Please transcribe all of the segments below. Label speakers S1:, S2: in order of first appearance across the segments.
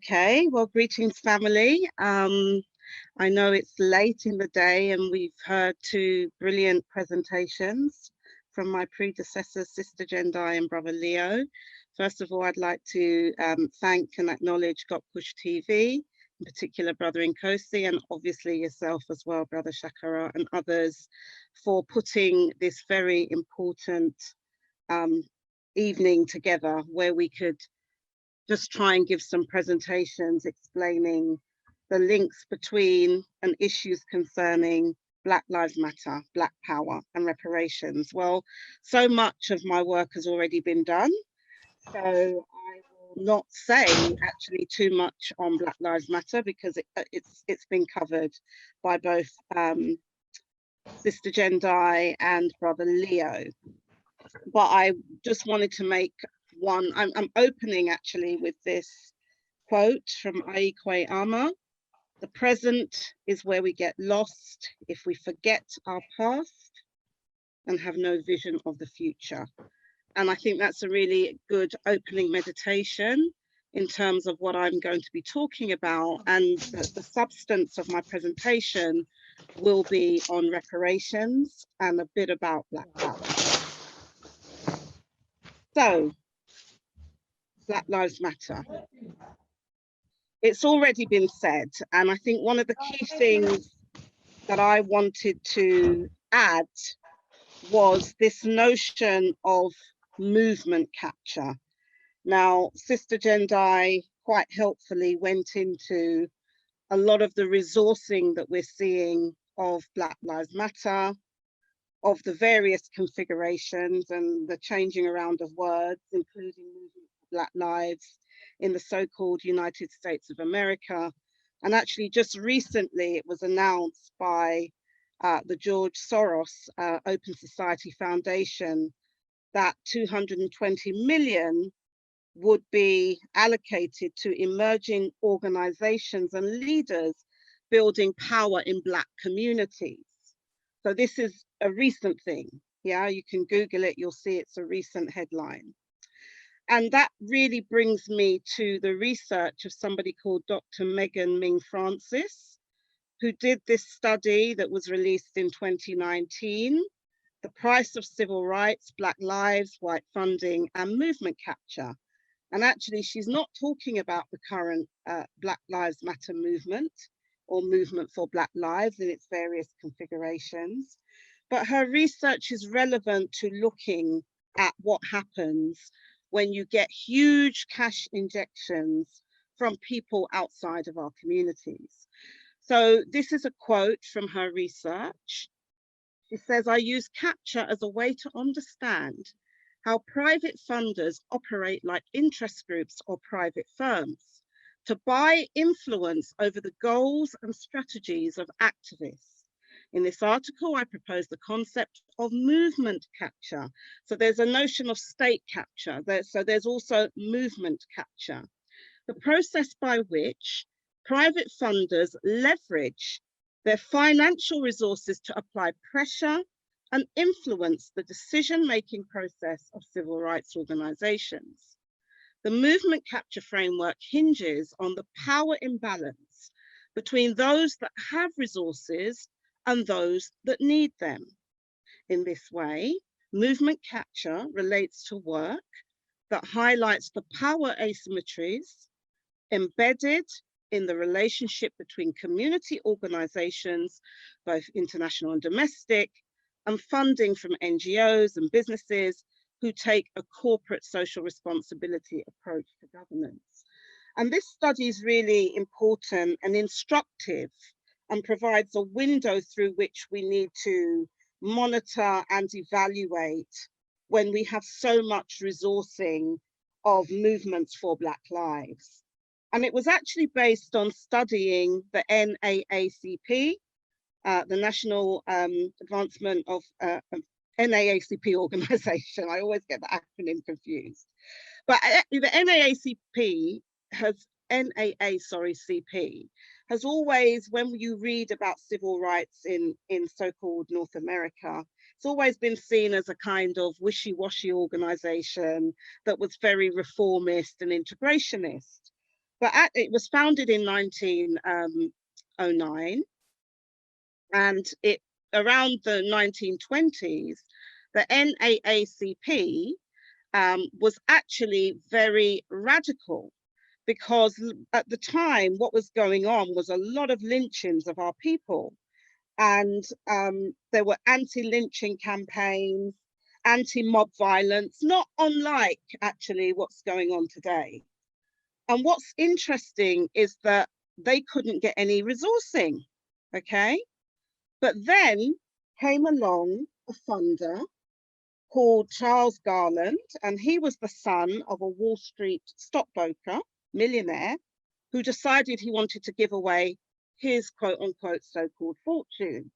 S1: Okay, well, greetings, family. I know it's late in the day and we've heard two brilliant presentations from my predecessors, Sister Jendai and Brother Leo. First of all, I'd like to thank and acknowledge gotkushTV, in particular Brother Nkosi, and obviously yourself as well, Brother Shakara, and others for putting this very important evening together where we could just try and give some presentations explaining the links between and issues concerning Black Lives Matter, Black Power and reparations. Well, so much of my work has already been done, so I will not say actually too much on Black Lives Matter because it's been covered by both Sister Jendai and Brother Leo. But I just wanted to make one, I'm opening actually with this quote from Aikwe Ama. The present is where we get lost if we forget our past and have no vision of the future. And I think that's a really good opening meditation in terms of what I'm going to be talking about, and the substance of my presentation will be on reparations and a bit about Black Power. So, Black Lives Matter. It's already been said, and I think one of the key things that I wanted to add was this notion of movement capture. Now, Sister Jendai quite helpfully went into a lot of the resourcing that we're seeing of Black Lives Matter, of the various configurations and the changing around of words, including movement for Black lives in the so-called United States of America. And actually just recently it was announced by the George Soros Open Society Foundation that 220 million would be allocated to emerging organizations and leaders building power in Black communities. So this is a recent thing. Yeah, you can Google it, you'll see it's a recent headline. And that really brings me to the research of somebody called Dr. Megan Ming Francis, who did this study that was released in 2019, The Price of Civil Rights, Black Lives, White Funding and Movement Capture. And actually, she's not talking about the current Black Lives Matter movement or movement for Black lives in its various configurations, but her research is relevant to looking at what happens when you get huge cash injections from people outside of our communities. So this is a quote from her research. She says, I use capture as a way to understand how private funders operate like interest groups or private firms to buy influence over the goals and strategies of activists. In this article, I propose the concept of movement capture. So there's a notion of state capture. So there's also movement capture. The process by which private funders leverage their financial resources to apply pressure and influence the decision-making process of civil rights organizations. The movement capture framework hinges on the power imbalance between those that have resources and those that need them. In this way, movement capture relates to work that highlights the power asymmetries embedded in the relationship between community organizations, both international and domestic, and funding from NGOs and businesses who take a corporate social responsibility approach to governance. And this study is really important and instructive and provides a window through which we need to monitor and evaluate when we have so much resourcing of movements for Black lives. And it was actually based on studying the NAACP, the National Advancement of NAACP organization. I always get the acronym confused. But the NAACP CP has always, when you read about civil rights in so-called North America, it's always been seen as a kind of wishy-washy organization that was very reformist and integrationist. it was founded in 1909, and it around the 1920s, the NAACP was actually very radical, because at the time what was going on was a lot of lynchings of our people, and there were anti-lynching campaigns, anti-mob violence, not unlike actually what's going on today. And what's interesting is that they couldn't get any resourcing, okay? But then came along a funder called Charles Garland, and he was the son of a Wall Street stockbroker, millionaire, who decided he wanted to give away his quote unquote so-called fortune.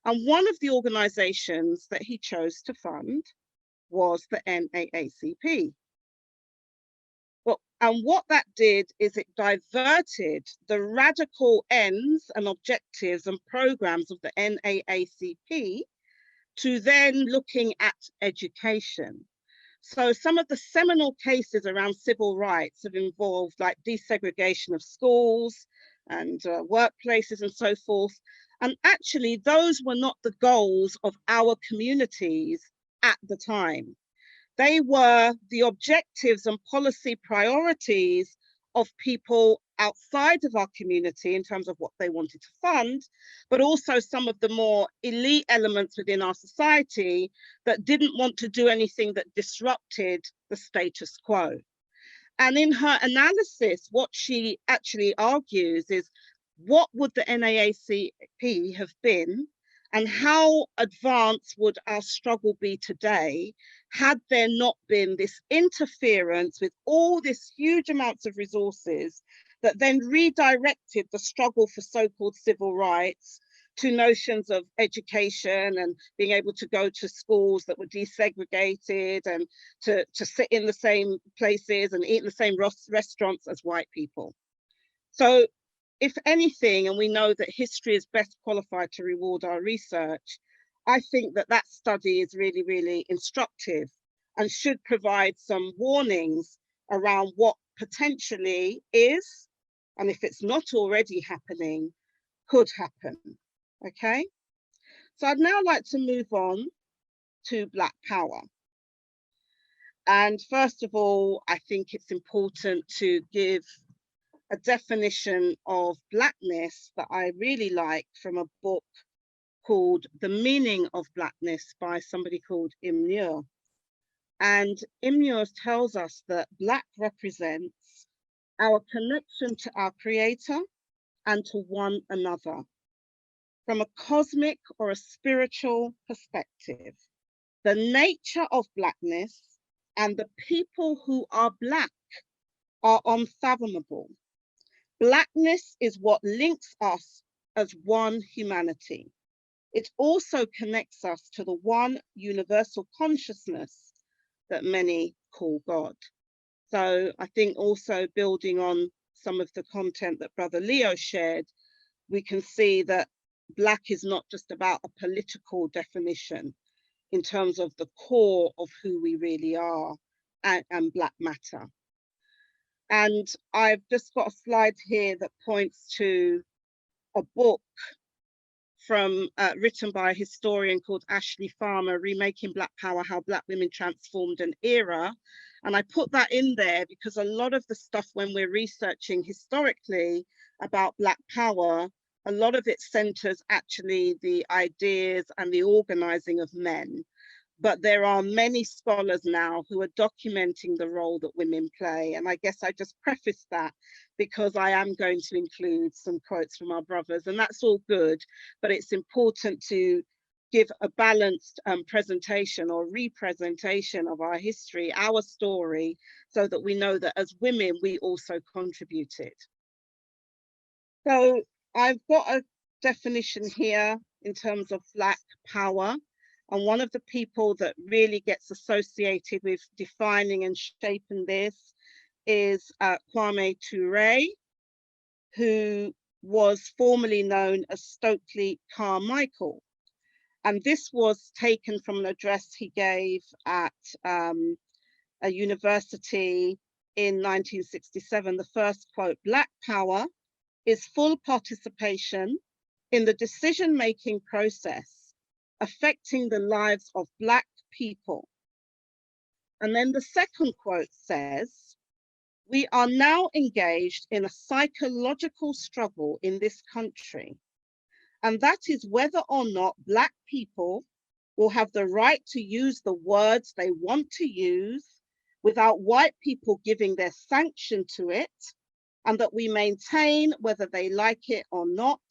S1: And one of the organizations that he chose to fund was the NAACP. Well, and what that did is it diverted the radical ends and objectives and programs of the NAACP to then looking at education. So some of the seminal cases around civil rights have involved like desegregation of schools and workplaces and so forth. And actually those were not the goals of our communities at the time. They were the objectives and policy priorities of people outside of our community in terms of what they wanted to fund, but also some of the more elite elements within our society that didn't want to do anything that disrupted the status quo. And in her analysis, what she actually argues is, what would the NAACP have been, and how advanced would our struggle be today had there not been this interference with all this huge amounts of resources that then redirected the struggle for so-called civil rights to notions of education and being able to go to schools that were desegregated and to sit in the same places and eat in the same restaurants as white people. So if anything, and we know that history is best qualified to reward our research, I think that that study is really, really instructive and should provide some warnings around what potentially is, and if it's not already happening, could happen, okay? So I'd now like to move on to Black Power. And first of all, I think it's important to give a definition of Blackness that I really like from a book called The Meaning of Blackness by somebody called Estehr. And Estehr tells us that Black represents our connection to our Creator and to one another from a cosmic or a spiritual perspective. The nature of Blackness and the people who are Black are unfathomable. Blackness is what links us as one humanity. It also connects us to the one universal consciousness that many call God. So I think also building on some of the content that Brother Leo shared, we can see that Black is not just about a political definition in terms of the core of who we really are and Black matter. And I've just got a slide here that points to a book from written by a historian called Ashley Farmer, Remaking Black Power, How Black Women Transformed an Era. And I put that in there because a lot of the stuff when we're researching historically about Black Power, a lot of it centers actually the ideas and the organizing of men. But there are many scholars now who are documenting the role that women play. And I guess I just preface that because I am going to include some quotes from our brothers, and that's all good, but it's important to give a balanced presentation or representation of our history, our story, so that we know that as women, we also contributed. So I've got a definition here in terms of Black power. And one of the people that really gets associated with defining and shaping this is Kwame Ture, who was formerly known as Stokely Carmichael. And this was taken from an address he gave at a university in 1967, the first quote, "Black power is full participation in the decision-making process affecting the lives of Black people." And then the second quote says, "We are now engaged in a psychological struggle in this country, and that is whether or not Black people will have the right to use the words they want to use without white people giving their sanction to it, and that we maintain, whether they like it or not,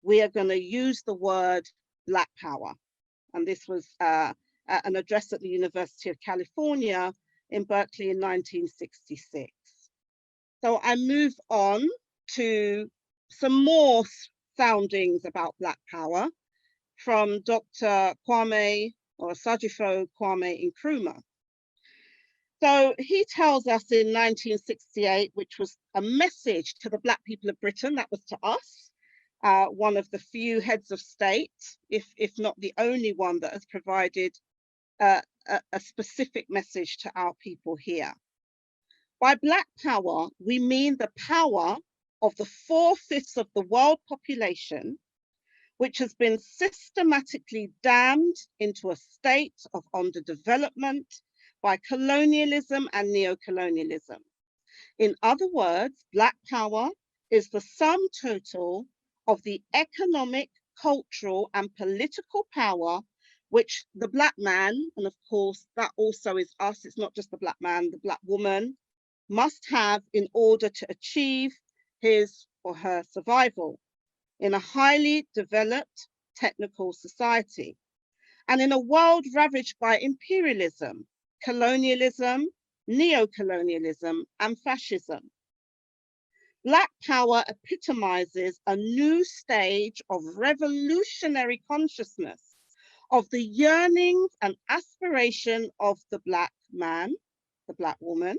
S1: we are going to use the word Black power." And this was an address at the University of California in Berkeley in 1966. So I move on to some more soundings about Black power from Dr. Kwame or Sajifo Kwame Nkrumah. So he tells us in 1968, which was a message to the Black people of Britain, that was to us, one of the few heads of state, if not the only one that has provided a specific message to our people here. By Black power, we mean the power of the 4/5 of the world population, which has been systematically damned into a state of underdevelopment by colonialism and neocolonialism. In other words, Black power is the sum total of the economic, cultural, and political power which the Black man, and of course that also is us, it's not just the Black man, the Black woman, must have in order to achieve his or her survival in a highly developed technical society, and in a world ravaged by imperialism, colonialism, neocolonialism, and fascism. Black power epitomizes a new stage of revolutionary consciousness of the yearnings and aspiration of the Black man, the Black woman.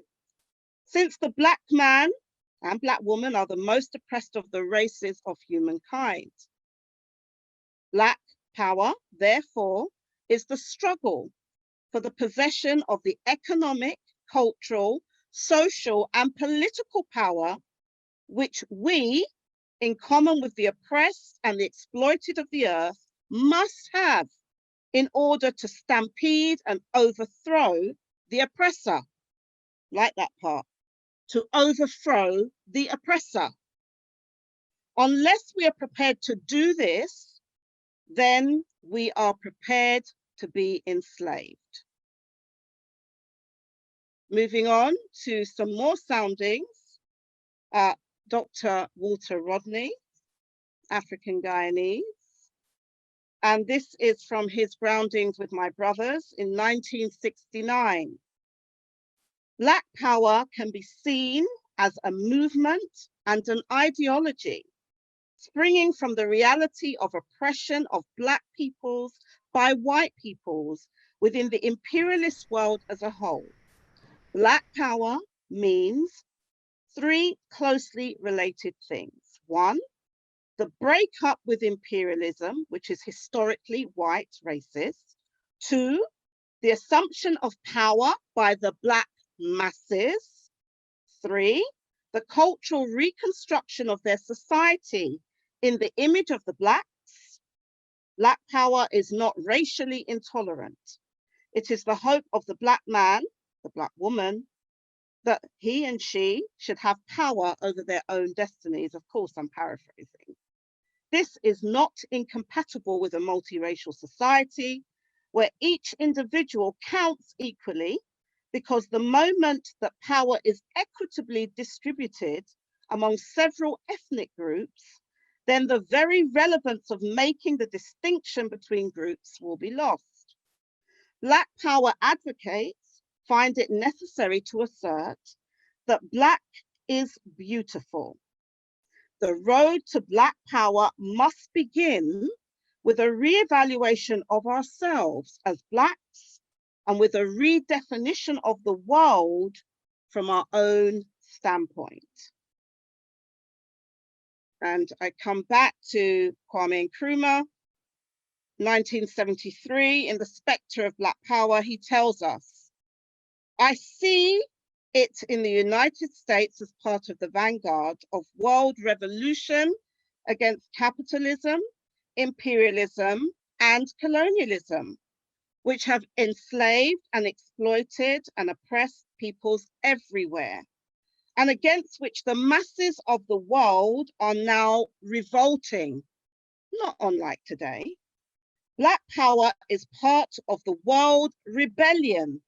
S1: Since the Black man and Black woman are the most oppressed of the races of humankind. Black power, therefore, is the struggle for the possession of the economic, cultural, social, and political power which we, in common with the oppressed and the exploited of the earth, must have in order to stampede and overthrow the oppressor. Like that part, to overthrow the oppressor. Unless we are prepared to do this, then we are prepared to be enslaved. Moving on to some more soundings. Dr. Walter Rodney, African Guyanese. And this is from his Groundings with My Brothers in 1969. Black power can be seen as a movement and an ideology springing from the reality of oppression of Black peoples by white peoples within the imperialist world as a whole. Black power means 3 closely related things. 1, the breakup with imperialism, which is historically white racist. 2, the assumption of power by the Black masses. 3, the cultural reconstruction of their society in the image of the Blacks. Black power is not racially intolerant. It is the hope of the Black man, the Black woman, that he and she should have power over their own destinies. Of course, I'm paraphrasing. This is not incompatible with a multiracial society where each individual counts equally, because the moment that power is equitably distributed among several ethnic groups, then the very relevance of making the distinction between groups will be lost. Black power advocates find it necessary to assert that Black is beautiful. The road to Black power must begin with a reevaluation of ourselves as Blacks and with a redefinition of the world from our own standpoint. And I come back to Kwame Nkrumah, 1973, in The Spectre of Black Power. He tells us, "I see It in the United States as part of the vanguard of world revolution against capitalism, imperialism, and colonialism, which have enslaved and exploited and oppressed peoples everywhere, and against which the masses of the world are now revolting, not unlike today. Black power is part of the world rebellion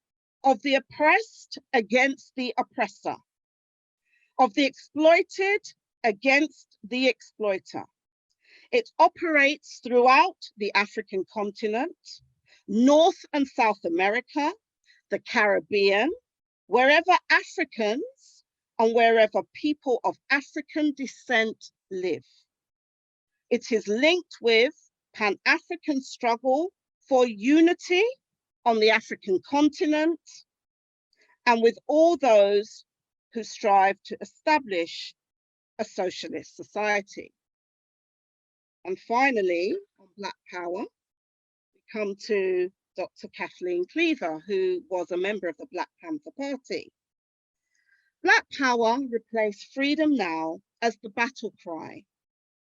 S1: of the oppressed against the oppressor, of the exploited against the exploiter. It operates throughout the African continent, North and South America, the Caribbean, wherever Africans and wherever people of African descent live. It is linked with Pan-African struggle for unity on the African continent and with all those who strive to establish a socialist society. And finally, on Black Power, we come to Dr. Kathleen Cleaver, who was a member of the Black Panther Party. Black Power replaced Freedom Now as the battle cry.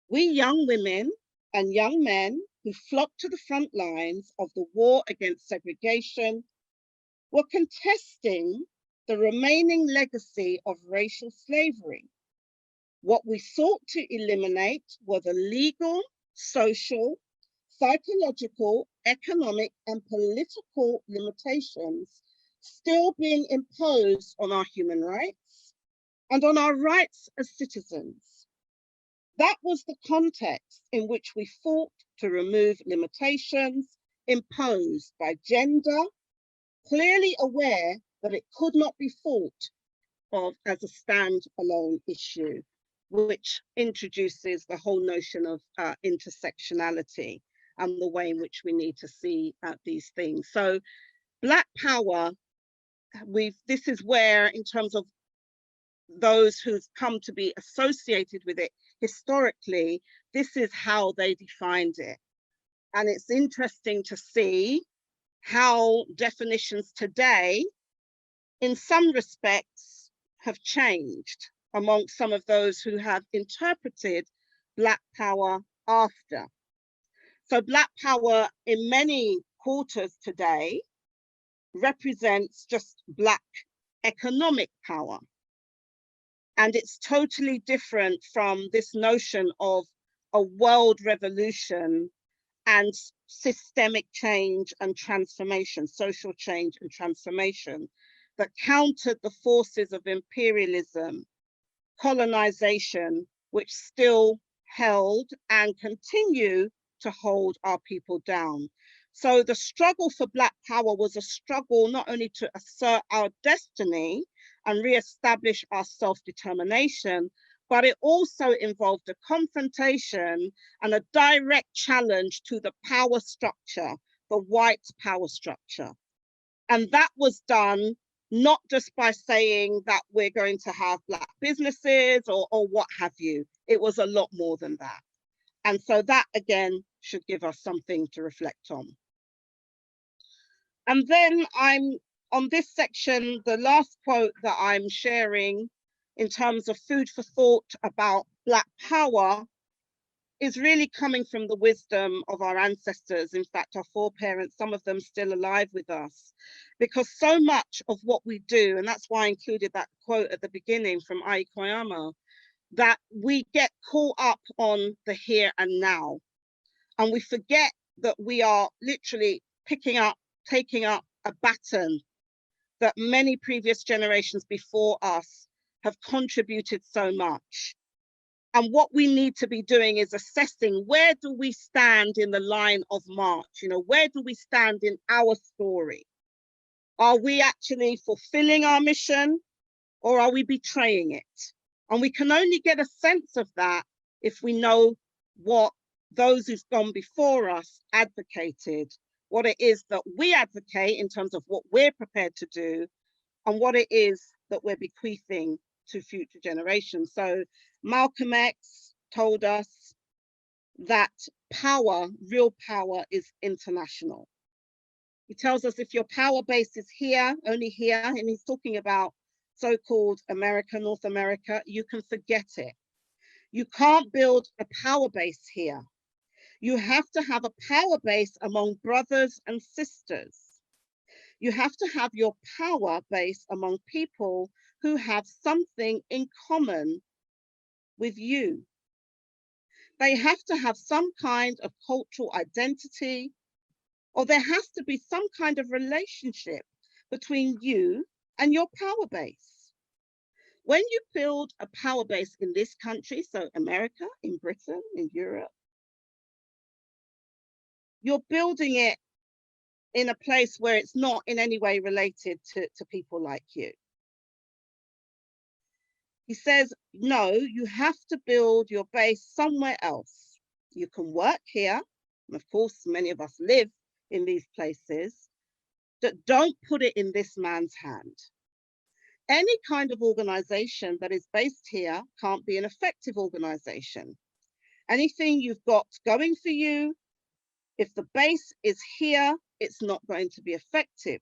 S1: We young women and young men who flocked to the front lines of the war against segregation were contesting the remaining legacy of racial slavery. What we sought to eliminate were the legal, social, psychological, economic, and political limitations still being imposed on our human rights and on our rights as citizens. That was the context in which we fought to remove limitations imposed by gender, clearly aware that it could not be thought of as a standalone issue, which introduces the whole notion of intersectionality and the way in which we need to see these things. So Black Power, this is where, in terms of those who've come to be associated with it historically, this is how they defined it. And it's interesting to see how definitions today, in some respects, have changed among some of those who have interpreted Black Power after. So Black Power in many quarters today represents just Black economic power. And it's totally different from this notion of a world revolution and systemic change and transformation, social change and transformation that countered the forces of imperialism, colonization, which still held and continue to hold our people down. So the struggle for Black Power was a struggle not only to assert our destiny and re-establish our self-determination, but it also involved a confrontation and a direct challenge to the power structure, the white power structure. And that was done not just by saying that we're going to have Black businesses or what have you. It was a lot more than that. And so that, again, should give us something to reflect on. And then on this section, the last quote that I'm sharing in terms of food for thought about Black Power is really coming from the wisdom of our ancestors. In fact, our foreparents, some of them still alive with us, because so much of what we do, and that's why I included that quote at the beginning from Ai Koyama, that we get caught up on the here and now. And we forget that we are literally taking up a baton that many previous generations before us have contributed so much. And what we need to be doing is assessing, where do we stand in the line of march? You know, where do we stand in our story? Are we actually fulfilling our mission, or are we betraying it? And we can only get a sense of that if we know what those who've gone before us advocated, what it is that we advocate in terms of what we're prepared to do, and what it is that we're bequeathing to future generations. So Malcolm X told us that power, real power, is international. He tells us if your power base is here, only here, and he's talking about so-called America, North America, you can forget it. You can't build a power base here. You have to have a power base among brothers and sisters. You have to have your power base among people who have something in common with you. They have to have some kind of cultural identity, or there has to be some kind of relationship between you and your power base. When you build a power base in this country, so America, in Britain, in Europe, you're building it in a place where it's not in any way related to people like you. He says, no, you have to build your base somewhere else. You can work here, and of course, many of us live in these places, but don't put it in this man's hand. Any kind of organization that is based here can't be an effective organization. Anything you've got going for you, if the base is here, it's not going to be effective.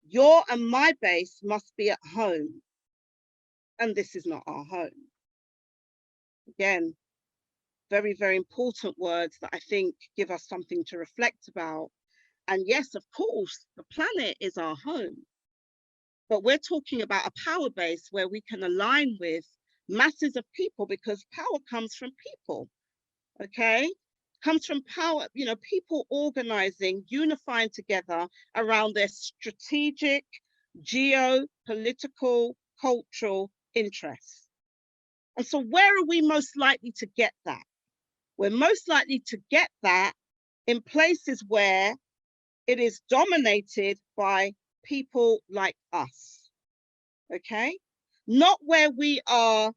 S1: Your and my base must be at home. And this is not our home. Again, very, very important words that I think give us something to reflect about. And yes, of course, the planet is our home. But we're talking about a power base where we can align with masses of people, because power comes from people, okay? Comes from power, you know, people organizing, unifying together around their strategic, geopolitical, cultural interests. And so where are we most likely to get that? We're most likely to get that in places where it is dominated by people like us, okay? Not where we are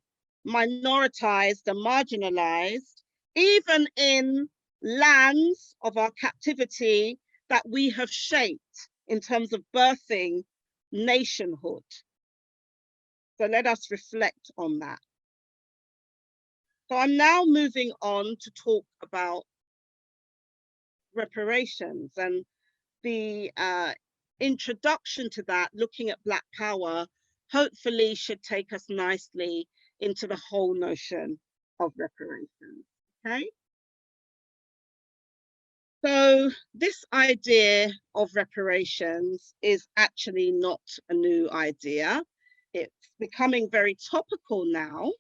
S1: minoritized and marginalized, even in lands of our captivity that we have shaped in terms of birthing nationhood. So let us reflect on that. So I'm now moving on to talk about reparations, and the introduction to that, looking at Black power, hopefully should take us nicely into the whole notion of reparations, okay? So this idea of reparations is actually not a new idea. It's becoming very topical now,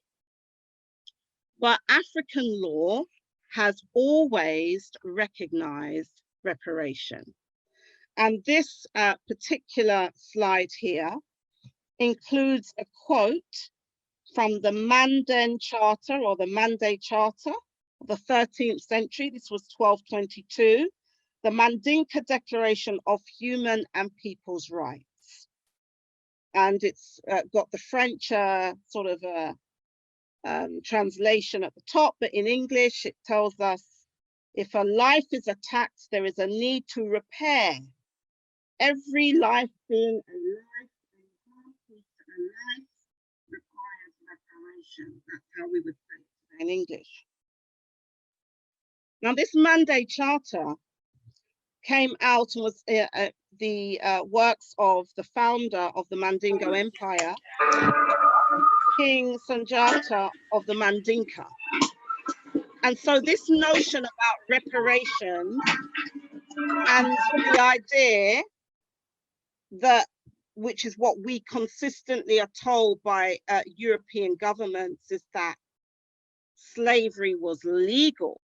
S1: but African law has always recognized reparation. And this particular slide here includes a quote from the Manden Charter, or the Mande Charter of the 13th century. This was 1222, the Mandinka Declaration of Human and People's Rights. And it's got the French sort of translation at the top, but in English it tells us, if a life is attacked, there is a need to repair. Every life being a life, a life requires reparation. That's how we would say it in English. Now, this Mande Charter came out and was the works of the founder of the Mandingo Empire, King Sunjata of the Mandinka. And so this notion about reparations and the idea that, which is what we consistently are told by European governments, is that slavery was legal.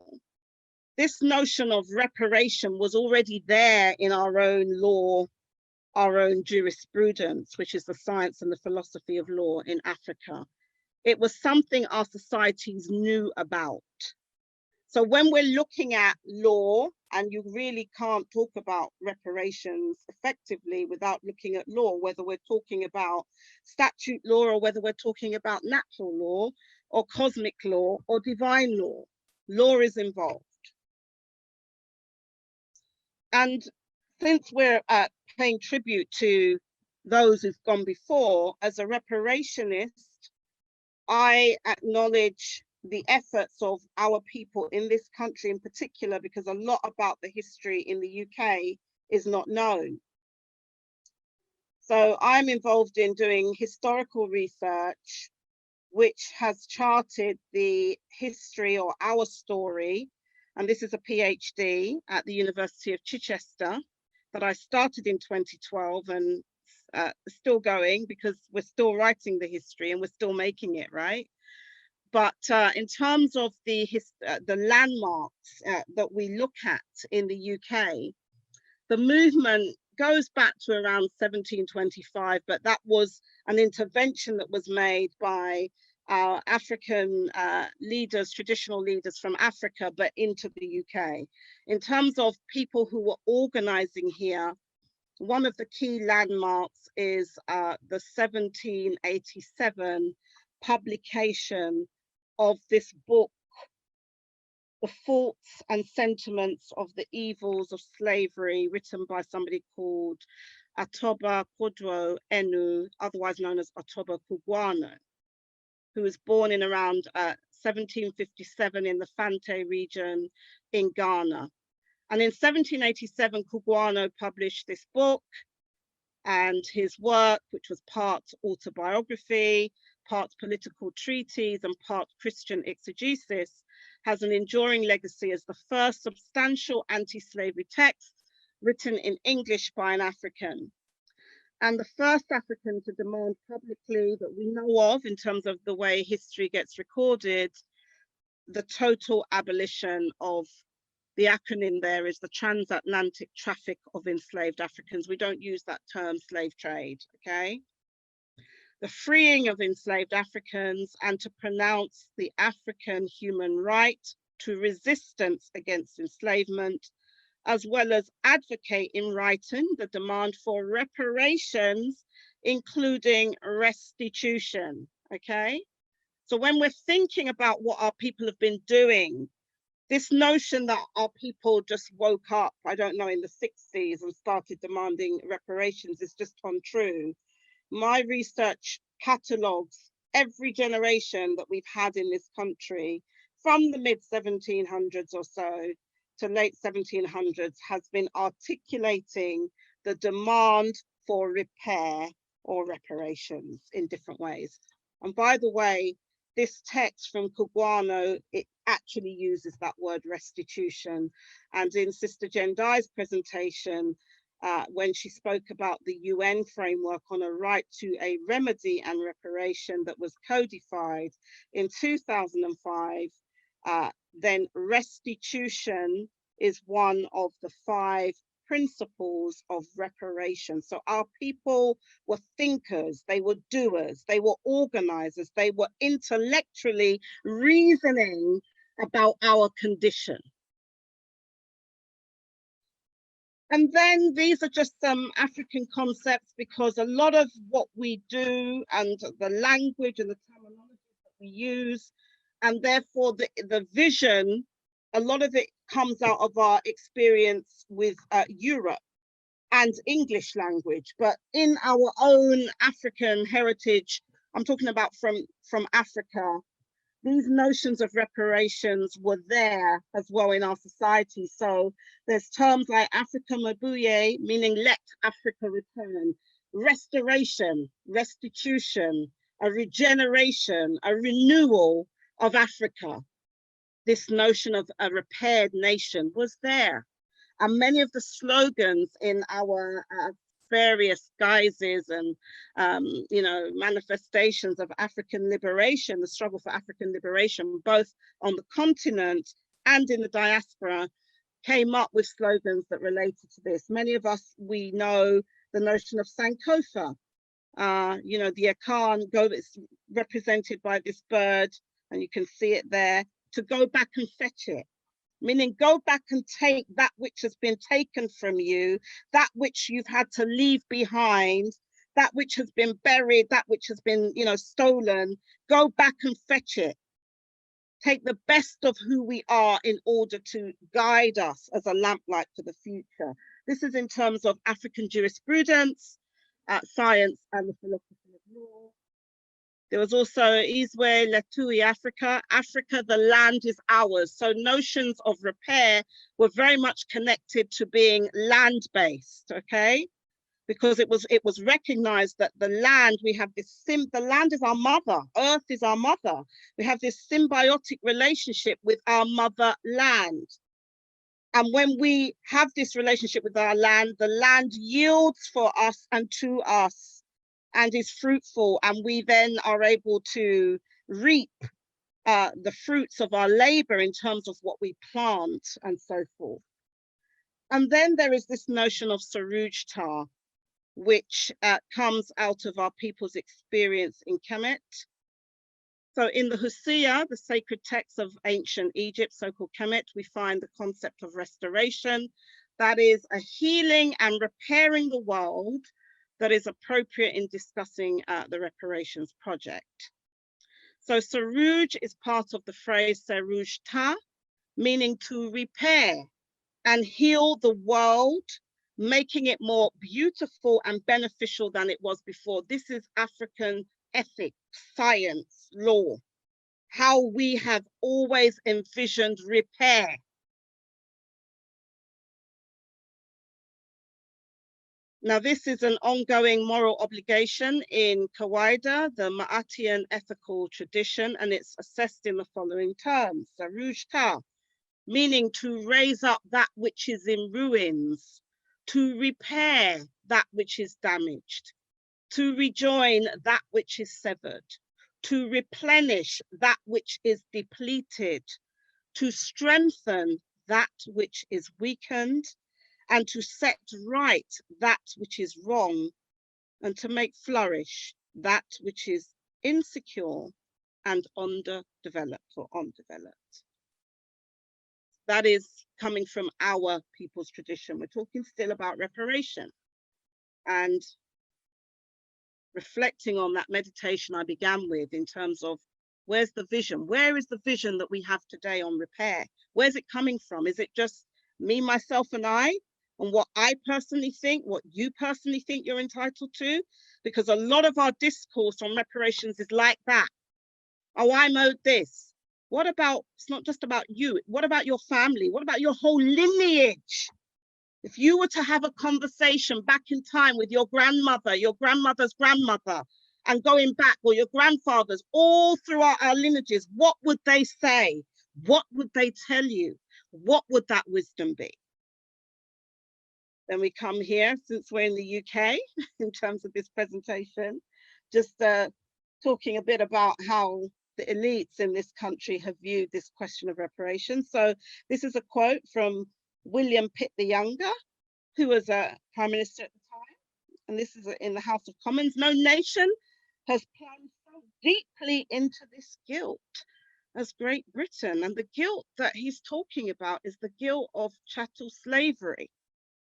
S1: This notion of reparation was already there in our own law, our own jurisprudence, which is the science and the philosophy of law in Africa. It was something our societies knew about. So when we're looking at law, and you really can't talk about reparations effectively without looking at law, whether we're talking about statute law or whether we're talking about natural law or cosmic law or divine law, law is involved. And since we're paying tribute to those who've gone before, as a reparationist, I acknowledge the efforts of our people in this country in particular, because a lot about the history in the UK is not known. So I'm involved in doing historical research, which has charted the history or our story. And this is a PhD at the University of Chichester that I started in 2012 and still going, because we're still writing the history and we're still making it, right? But in terms of the landmarks that we look at in the UK, the movement goes back to around 1725, but that was an intervention that was made by our African leaders, traditional leaders from Africa, but into the UK. In terms of people who were organizing here, one of the key landmarks is the 1787 publication of this book, The Faults and Sentiments of the Evils of Slavery, written by somebody called Atoba Kodwo Enu, otherwise known as Atoba Kugwano, who was born in around 1757 in the Fante region in Ghana. And in 1787, Kugwano published this book, and his work, which was part autobiography, part political treatise, and part Christian exegesis, has an enduring legacy as the first substantial anti-slavery text written in English by an African. And the first African to demand publicly, that we know of in terms of the way history gets recorded, the total abolition of, the acronym there is the transatlantic traffic of enslaved Africans. We don't use that term slave trade, okay? The freeing of enslaved Africans, and to pronounce the African human right to resistance against enslavement, as well as advocate in writing the demand for reparations, including restitution, okay? So when we're thinking about what our people have been doing, this notion that our people just woke up, I don't know, in the 60s and started demanding reparations is just untrue. My research catalogues every generation that we've had in this country from the mid 1700s or so to late 1700s has been articulating the demand for repair or reparations in different ways. And by the way, this text from Kugwano, it actually uses that word restitution. And in Sister Jendai's presentation, when she spoke about the UN framework on a right to a remedy and reparation that was codified in 2005, then restitution is one of the 5 principles of reparation. So our people were thinkers, they were doers, they were organizers, they were intellectually reasoning about our condition. And then these are just some African concepts, because a lot of what we do and the language and the terminology that we use, and therefore the vision, a lot of it comes out of our experience with Europe and English language. But in our own African heritage, I'm talking about from Africa, these notions of reparations were there as well in our society. So there's terms like Africa Mabuye, meaning let Africa return, restoration, restitution, a regeneration, a renewal of Africa. This notion of a repaired nation was there. And many of the slogans in our various guises and manifestations of African liberation, the struggle for African liberation, both on the continent and in the diaspora, came up with slogans that related to this. Many of us, we know the notion of Sankofa. The Akan go, it's represented by this bird, and you can see it there, to go back and fetch it. Meaning go back and take that which has been taken from you, that which you've had to leave behind, that which has been buried, that which has been, stolen. Go back and fetch it. Take the best of who we are in order to guide us as a lamplight for the future. This is in terms of African jurisprudence, science, and the philosophy of law. There was also Izwe Letui Africa. Africa, the land is ours. So notions of repair were very much connected to being land-based, okay? because it was recognized that the land, we have this the land is our mother, earth is our mother. We have this symbiotic relationship with our mother land. And when we have this relationship with our land, the land yields for us and to us and is fruitful, and we then are able to reap the fruits of our labor in terms of what we plant and so forth. And then there is this notion of Sarujta, which comes out of our people's experience in Kemet. So in the Hosea, the sacred texts of ancient Egypt, so-called Kemet, we find the concept of restoration. That is a healing and repairing the world that is appropriate in discussing the reparations project. So Saruj is part of the phrase Sarujta, meaning to repair and heal the world, making it more beautiful and beneficial than it was before. This is African ethics, science, law, how we have always envisioned repair. Now, this is an ongoing moral obligation in Kawaida, the Ma'atian ethical tradition, and it's assessed in the following terms. Sarujta, meaning to raise up that which is in ruins, to repair that which is damaged, to rejoin that which is severed, to replenish that which is depleted, to strengthen that which is weakened, and to set right that which is wrong, and to make flourish that which is insecure and underdeveloped or undeveloped. That is coming from our people's tradition. We're talking still about reparation and reflecting on that meditation I began with in terms of where's the vision? Where is the vision that we have today on repair? Where's it coming from? Is it just me, myself, and I, and what I personally think, what you personally think you're entitled to? Because a lot of our discourse on reparations is like that. Oh, I'm owed this. What about, it's not just about you. What about your family? What about your whole lineage? If you were to have a conversation back in time with your grandmother, your grandmother's grandmother, and going back, or your grandfathers, all throughout our lineages, what would they say? What would they tell you? What would that wisdom be? Then we come here, since we're in the UK, in terms of this presentation, just talking a bit about how the elites in this country have viewed this question of reparations. So this is a quote from William Pitt the Younger, who was a prime minister at the time, and this is in the House of Commons. No nation has plunged so deeply into this guilt as Great Britain, and the guilt that he's talking about is the guilt of chattel slavery.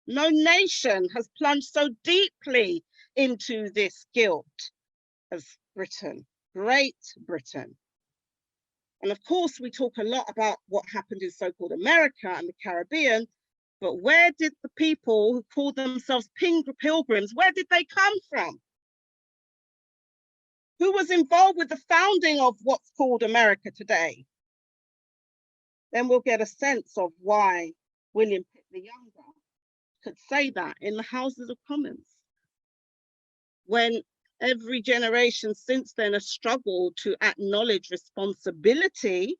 S1: No nation has plunged so deeply into this guilt as Britain, Great Britain. And of course, we talk a lot about what happened in so-called America and the Caribbean, but where did the people who called themselves pilgrims, where did they come from? Who was involved with the founding of what's called America today? Then we'll get a sense of why William Pitt the Younger could say that in the Houses of Commons, when every generation since then has struggled to acknowledge responsibility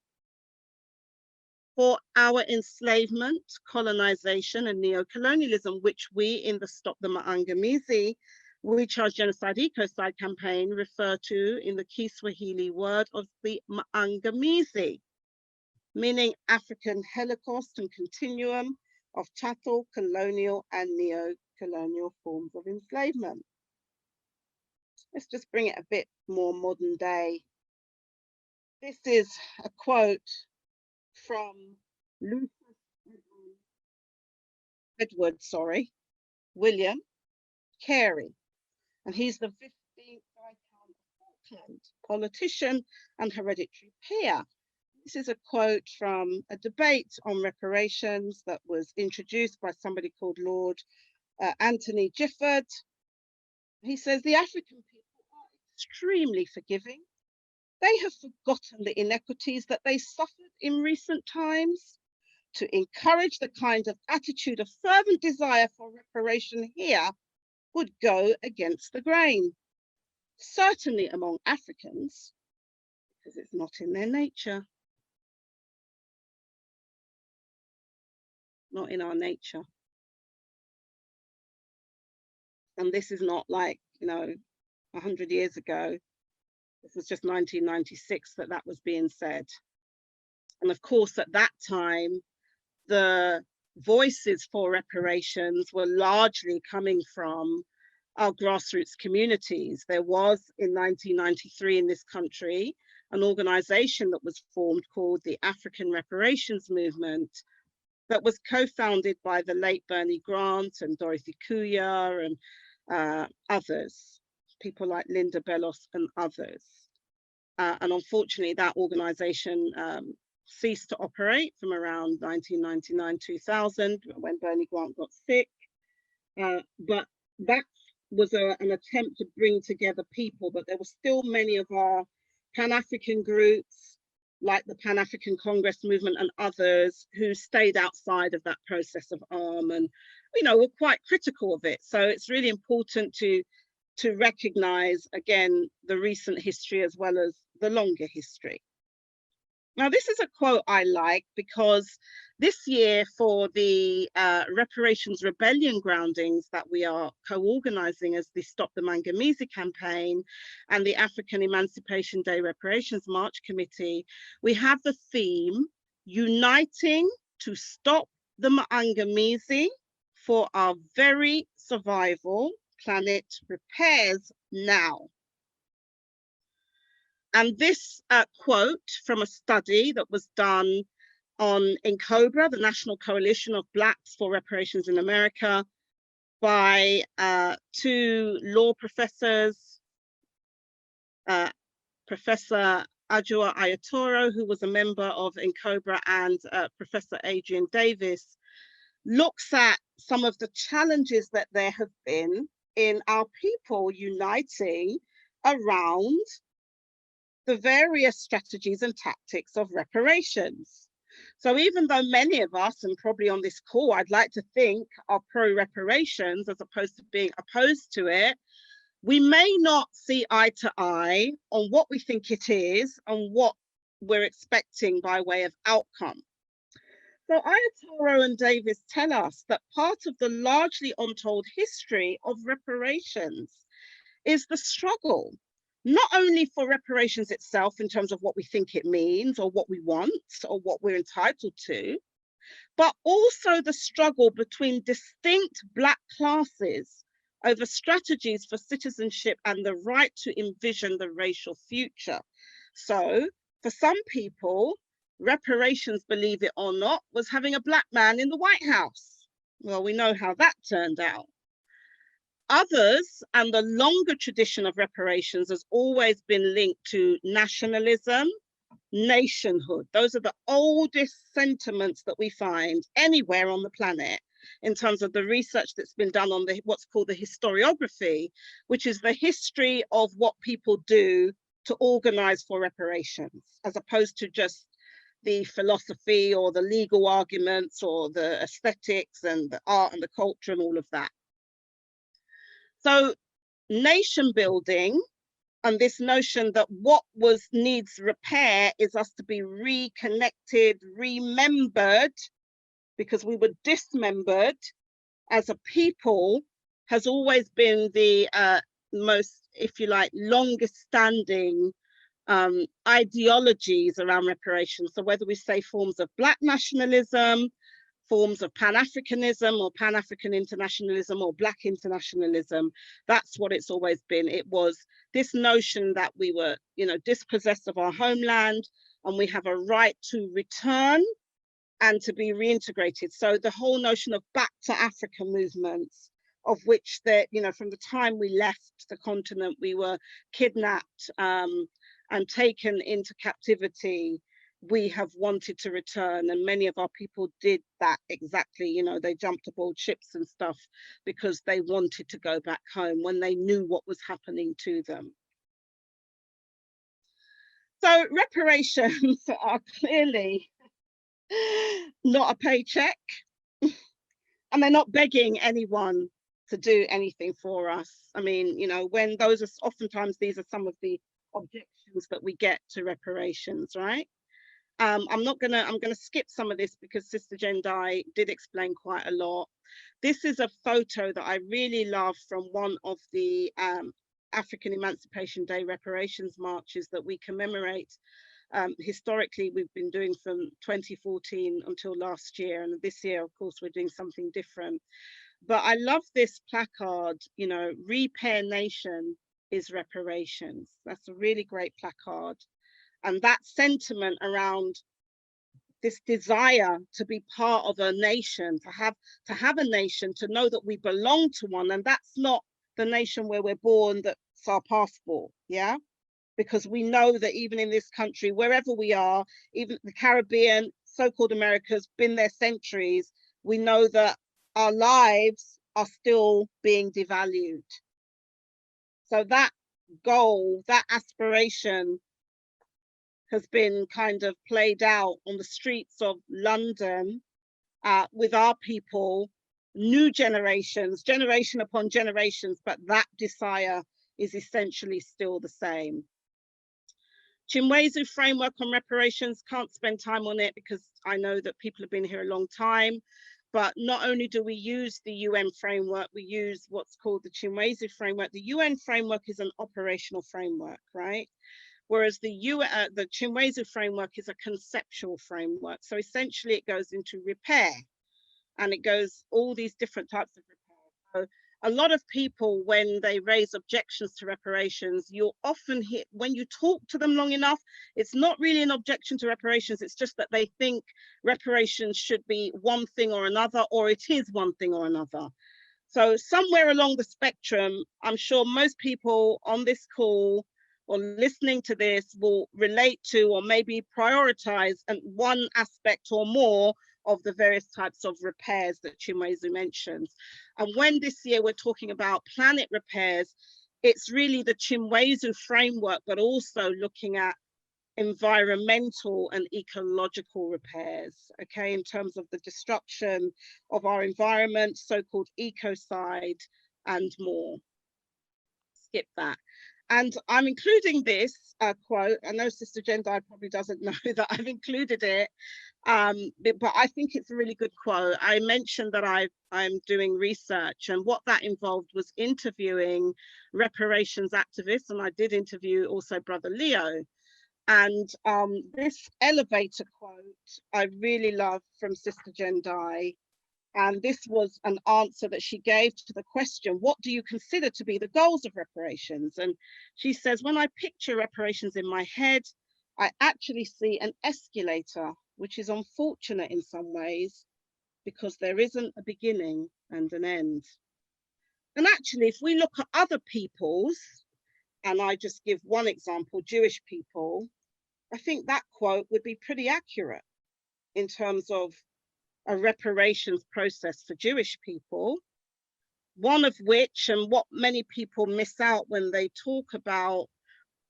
S1: for our enslavement, colonization, and neo-colonialism, which we in the Stop the Maangamizi, We Charge Genocide Ecocide campaign refer to in the Kiswahili word of the Maangamizi, meaning African Holocaust and continuum of chattel, colonial, and neo-colonial forms of enslavement. Let's just bring it a bit more modern day. This is a quote from William Carey, and he's the 15th Viscount of Falkland, politician and hereditary peer. This is a quote from a debate on reparations that was introduced by somebody called Lord Anthony Gifford. He says, the African people are extremely forgiving. They have forgotten the inequities that they suffered in recent times. To encourage the kind of attitude of fervent desire for reparation here would go against the grain, certainly among Africans, because it's not in their nature. Not in our nature. And this is not like, 100 years ago. This was just 1996 that was being said. And of course, at that time, the voices for reparations were largely coming from our grassroots communities. There was, in 1993 in this country, an organization that was formed called the African Reparations Movement, that was co-founded by the late Bernie Grant and Dorothy Kuya and others, people like Linda Bellos and others. And unfortunately, that organization ceased to operate from around 1999-2000 when Bernie Grant got sick. But that was an attempt to bring together people, but there were still many of our Pan-African groups, like the Pan-African Congress movement and others, who stayed outside of that process of ARM and, were quite critical of it. So it's really important to recognize, again, the recent history as well as the longer history. Now, this is a quote I like because this year for the Reparations Rebellion groundings that we are co-organizing as the Stop the Mangamizi campaign and the African Emancipation Day Reparations March Committee, we have the theme, Uniting to Stop the Mangamizi for Our Very Survival, Planet Repairs Now. And this quote from a study that was done in COBRA, the National Coalition of Blacks for Reparations in America, by two law professors, Professor Ajua Ayatoro, who was a member of NCOBRA, and Professor Adrian Davis, looks at some of the challenges that there have been in our people uniting around the various strategies and tactics of reparations. So even though many of us, and probably on this call, I'd like to think are pro-reparations as opposed to being opposed to it, we may not see eye to eye on what we think it is and what we're expecting by way of outcome. So Ayatoro and Davis tell us that part of the largely untold history of reparations is the struggle, not only for reparations itself in terms of what we think it means or what we want or what we're entitled to, but also the struggle between distinct Black classes over strategies for citizenship and the right to envision the racial future. So for some people, reparations, believe it or not, was having a Black man in the White House. Well, we know how that turned out. Others, and the longer tradition of reparations has always been linked to nationalism, nationhood. Those are the oldest sentiments that we find anywhere on the planet in terms of the research that's been done on what's called the historiography, which is the history of what people do to organize for reparations, as opposed to just the philosophy or the legal arguments or the aesthetics and the art and the culture and all of that. So nation building and this notion that what needs repair is us to be reconnected, remembered, because we were dismembered as a people, has always been the most, if you like, longest standing ideologies around reparations. So whether we say forms of Black nationalism, forms of Pan-Africanism or Pan-African internationalism or Black internationalism, that's what it's always been. It was this notion that we were, dispossessed of our homeland and we have a right to return and to be reintegrated. So the whole notion of back to Africa movements, of which from the time we left the continent, we were kidnapped and taken into captivity, we have wanted to return, and many of our people did that exactly. They jumped aboard ships and stuff because they wanted to go back home when they knew what was happening to them. So reparations are clearly not a paycheck, and they're not begging anyone to do anything for us. I mean, you know, when those are oftentimes, these are some of the objections that we get to reparations, right? I'm gonna skip some of this because Sister Jendai did explain quite a lot. This is a photo that I really love from one of the African Emancipation Day reparations marches that we commemorate. Historically, we've been doing from 2014 until last year, and this year, of course, we're doing something different. But I love this placard, you know, Repair Nation is reparations. That's a really great placard. And that sentiment around this desire to be part of a nation, to have a nation, to know that we belong to one, and that's not the nation where we're born, that's our passport, yeah? Because we know that even in this country, wherever we are, even the Caribbean, so-called America's been there centuries, we know that our lives are still being devalued. So that goal, that aspiration has been kind of played out on the streets of London with our people, new generations, generation upon generations, but that desire is essentially still the same. Chimwezu framework on reparations, can't spend time on it because I know that people have been here a long time, but not only do we use the UN framework, we use what's called the Chimwezu framework. The UN framework is an operational framework, right? Whereas the Chimwezu framework is a conceptual framework. So essentially it goes into repair, and it goes all these different types of repair. So a lot of people, when they raise objections to reparations, you'll often hear, when you talk to them long enough, it's not really an objection to reparations, it's just that they think reparations should be one thing or another, or it is one thing or another. So somewhere along the spectrum, I'm sure most people on this call or listening to this will relate to, or maybe prioritize one aspect or more of the various types of repairs that Chimwezu mentions. And when this year we're talking about planet repairs, it's really the Chimwezu framework, but also looking at environmental and ecological repairs, okay, in terms of the destruction of our environment, so-called ecocide, and more. Skip that. And I'm including this quote. I know Sister Jendai probably doesn't know that I've included it, but I think it's a really good quote. I mentioned that I'm doing research, and what that involved was interviewing reparations activists, and I did interview also Brother Leo. And this elevator quote I really love from Sister Jendai. And this was an answer that she gave to the question, what do you consider to be the goals of reparations? And she says, when I picture reparations in my head, I actually see an escalator, which is unfortunate in some ways, because there isn't a beginning and an end. And actually, if we look at other peoples, and I just give one example, Jewish people, I think that quote would be pretty accurate in terms of a reparations process for Jewish people, one of which, and what many people miss out when they talk about,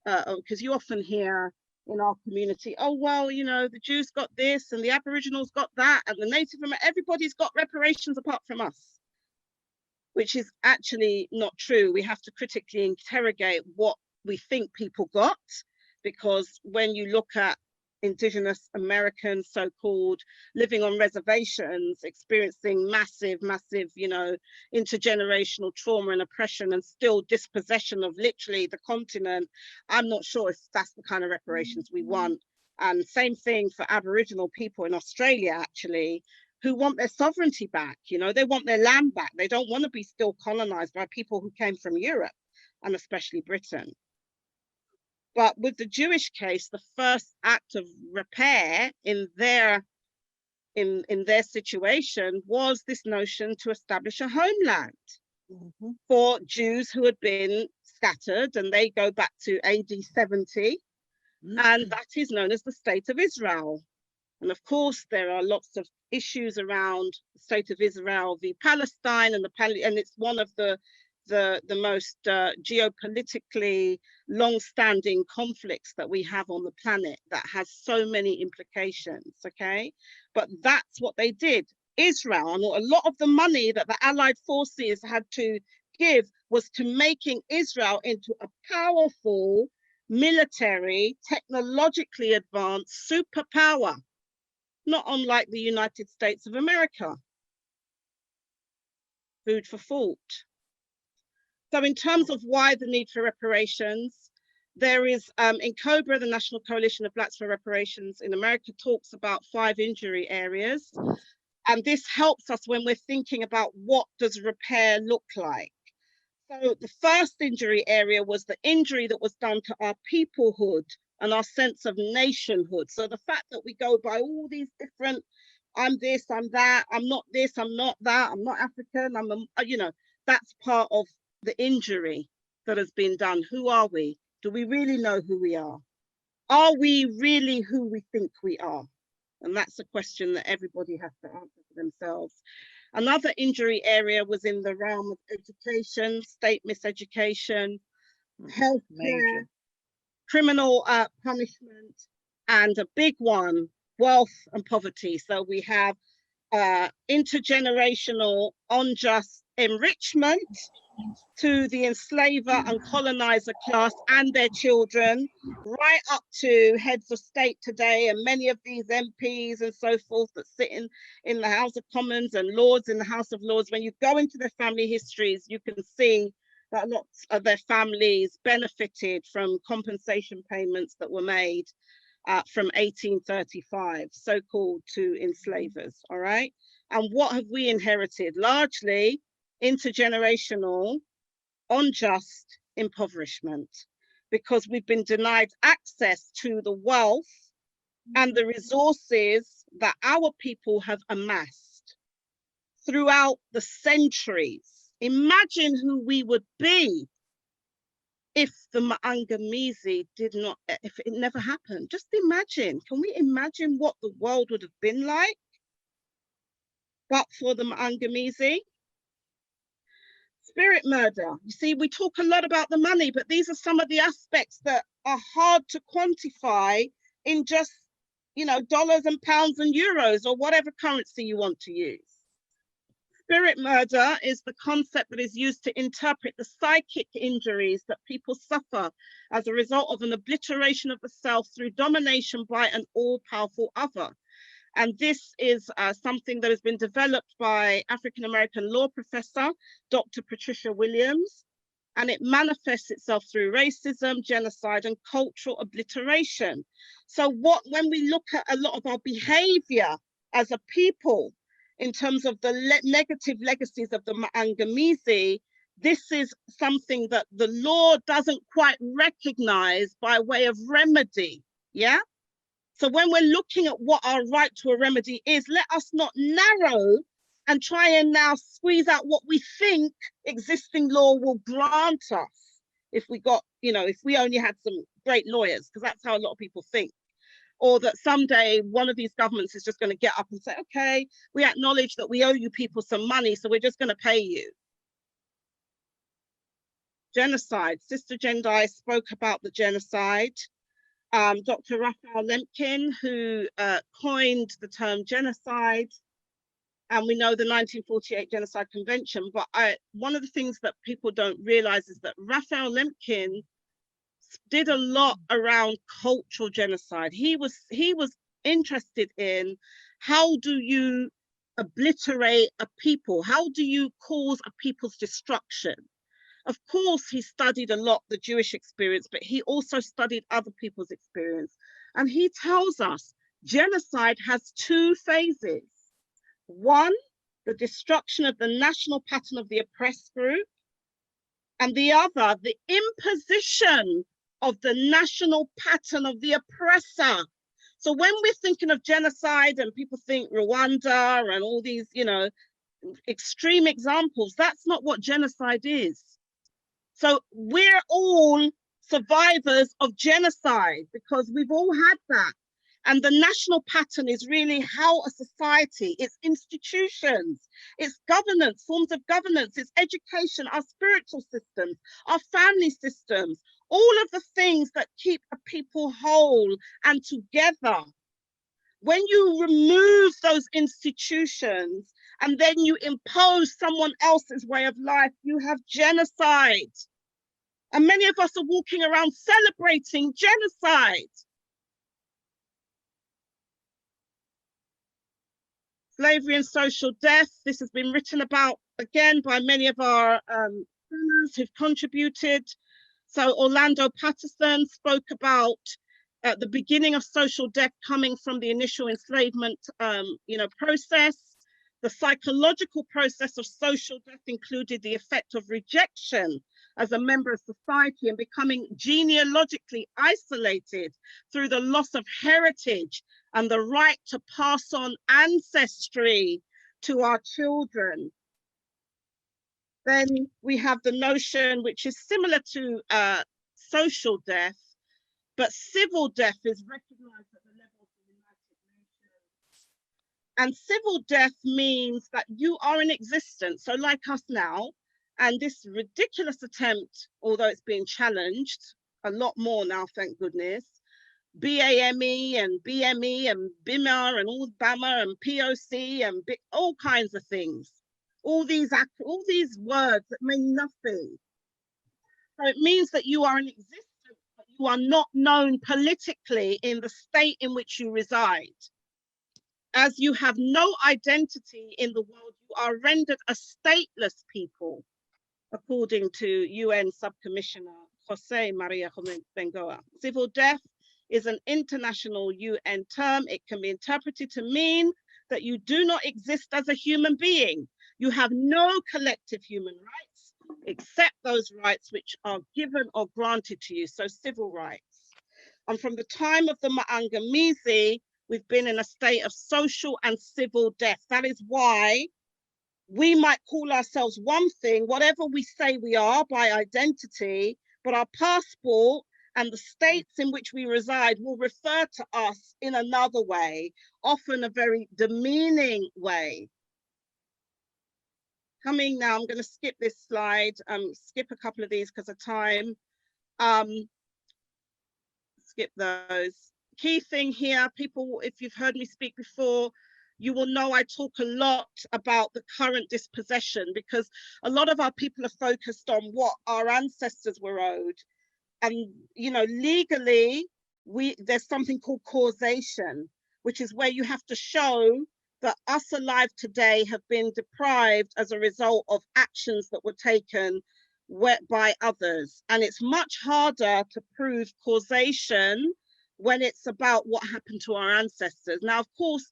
S1: because you often hear in our community, oh, well, you know, the Jews got this and the Aboriginals got that and the Native Americans, everybody's got reparations apart from us, which is actually not true. We have to critically interrogate what we think people got, because when you look at Indigenous Americans, so-called, living on reservations, experiencing massive, you know, intergenerational trauma and oppression, and still dispossession of literally the continent, I'm not sure if that's the kind of reparations we want. And same thing for Aboriginal people in Australia, actually, who want their sovereignty back. You know, they want their land back. They don't want to be still colonized by people who came from Europe, and especially Britain. But with the Jewish case, the first act of repair in their situation was this notion to establish a homeland for Jews who had been scattered, and they go back to AD 70, and that is known as the State of Israel. And of course, there are lots of issues around the State of Israel v. Palestine, and it's one of the most geopolitically long-standing conflicts that we have on the planet that has so many implications, okay? But that's what they did. Israel, and a lot of the money that the Allied forces had to give was to making Israel into a powerful military, technologically advanced superpower, not unlike the United States of America. Food for thought. So in terms of why the need for reparations, there is, in COBRA, the National Coalition of Blacks for Reparations in America, talks about 5 injury areas. And this helps us when we're thinking about what does repair look like. So the first injury area was the injury that was done to our peoplehood and our sense of nationhood. So the fact that we go by all these different, I'm this, I'm that, I'm not this, I'm not that, I'm not African, you know, that's part of the injury that has been done. Who are we? Do we really know who we are? Are we really who we think we are? And that's a question that everybody has to answer for themselves. Another injury area was in the realm of education, state miseducation, healthcare, criminal punishment, and a big one, wealth and poverty. So we have intergenerational unjust enrichment to the enslaver and colonizer class and their children, right up to heads of state today, and many of these MPs and so forth that sit in the House of Commons and lords in the House of Lords. When you go into their family histories, you can see that lots of their families benefited from compensation payments that were made from 1835, so-called, to enslavers, all right? And what have we inherited? Largely intergenerational unjust impoverishment, because we've been denied access to the wealth and the resources that our people have amassed throughout the centuries. Imagine who we would be if the Ma'angamizi did not, if it never happened. Just imagine, can we imagine what the world would have been like but for the Ma'angamizi? Spirit murder. You see, we talk a lot about the money, but these are some of the aspects that are hard to quantify in just, you know, dollars and pounds and euros or whatever currency you want to use. Spirit murder is the concept that is used to interpret the psychic injuries that people suffer as a result of an obliteration of the self through domination by an all-powerful other. And this is something that has been developed by African-American law professor, Dr. Patricia Williams, and it manifests itself through racism, genocide, and cultural obliteration. So when we look at a lot of our behavior as a people, in terms of the negative legacies of the Ma'angamizi, this is something that the law doesn't quite recognize by way of remedy, yeah? So when we're looking at what our right to a remedy is, let us not narrow and try and now squeeze out what we think existing law will grant us if we got, you know, if we only had some great lawyers, because that's how a lot of people think. Or that someday one of these governments is just going to get up and say, okay, we acknowledge that we owe you people some money, so we're just going to pay you. Genocide. Sister Jendai spoke about the genocide. Dr. Raphael Lemkin, who coined the term genocide, and we know the 1948 Genocide Convention, but one of the things that people don't realize is that Raphael Lemkin did a lot around cultural genocide. He was interested in how do you obliterate a people? How do you cause a people's destruction? Of course, he studied a lot the Jewish experience, but he also studied other people's experience. And he tells us genocide has 2 phases. One, the destruction of the national pattern of the oppressed group, and the other, the imposition of the national pattern of the oppressor. So when we're thinking of genocide and people think Rwanda and all these, you know, extreme examples, that's not what genocide is. So we're all survivors of genocide because we've all had that. And the national pattern is really how a society, its institutions, its governance, forms of governance, its education, our spiritual systems, our family systems, all of the things that keep a people whole and together. When you remove those institutions and then you impose someone else's way of life, you have genocide. And many of us are walking around celebrating genocide. Slavery and social death. This has been written about again by many of our scholars who've contributed. So Orlando Patterson spoke about the beginning of social death coming from the initial enslavement, process. The psychological process of social death included the effect of rejection as a member of society and becoming genealogically isolated through the loss of heritage and the right to pass on ancestry to our children. Then we have the notion, which is similar to social death, but civil death is recognized at the level of the United Nations. And civil death means that you are in existence. So like us now, and this ridiculous attempt, although it's being challenged a lot more now, thank goodness, BAME and BME and BIMA and all BAMA and POC and all kinds of things. All these words that mean nothing. So it means that you are in existence, but you are not known politically in the state in which you reside. As you have no identity in the world, you are rendered a stateless people, according to UN Sub-Commissioner Jose Maria Bengoa. Civil death is an international UN term. It can be interpreted to mean that you do not exist as a human being. You have no collective human rights except those rights which are given or granted to you, so civil rights. And from the time of the Maangamizi, we've been in a state of social and civil death. That is why we might call ourselves one thing, whatever we say we are by identity, but our passport and the states in which we reside will refer to us in another way, often a very demeaning way. Coming now, I'm going to skip this slide, skip a couple of these because of time. Skip those. Key thing here, people, if you've heard me speak before, you will know I talk a lot about the current dispossession because a lot of our people are focused on what our ancestors were owed. And, legally, there's something called causation, which is where you have to show that us alive today have been deprived as a result of actions that were taken by others. And it's much harder to prove causation when it's about what happened to our ancestors. Now, of course,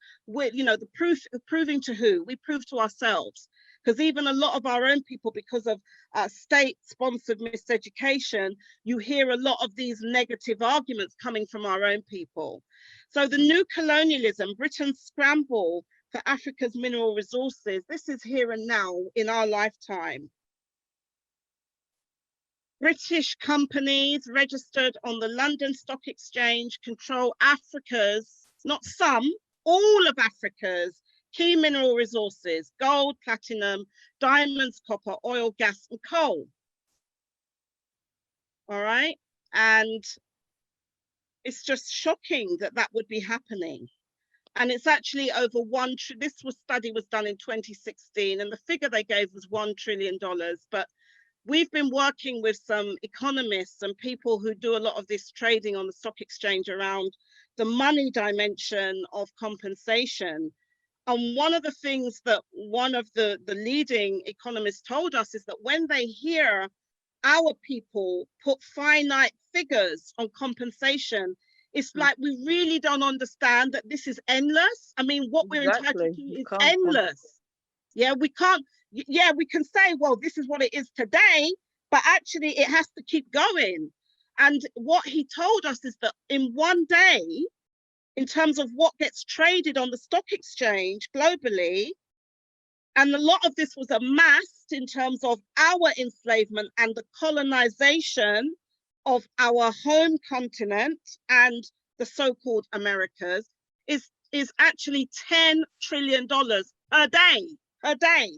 S1: proving to who? We prove to ourselves. Because even a lot of our own people, because of state-sponsored miseducation, you hear a lot of these negative arguments coming from our own people. So the new colonialism, Britain's scramble for Africa's mineral resources, this is here and now in our lifetime. British companies registered on the London Stock Exchange control Africa's, not some, all of Africa's key mineral resources: gold, platinum, diamonds, copper, oil, gas, and coal. All right. And it's just shocking that that would be happening. And it's actually over study was done in 2016, and the figure they gave was $1 trillion. But we've been working with some economists and people who do a lot of this trading on the stock exchange around the money dimension of compensation. And one of the things that one of the leading economists told us is that when they hear our people put finite figures on compensation, it's like we really don't understand that this is endless. I mean, what we're entitled to is endless. Yeah, we can't. Yeah, we can say, well, this is what it is today, but actually it has to keep going. And what he told us is that in one day, in terms of what gets traded on the stock exchange globally, and a lot of this was amassed in terms of our enslavement and the colonization of our home continent and the so-called Americas, is actually $10 trillion per day.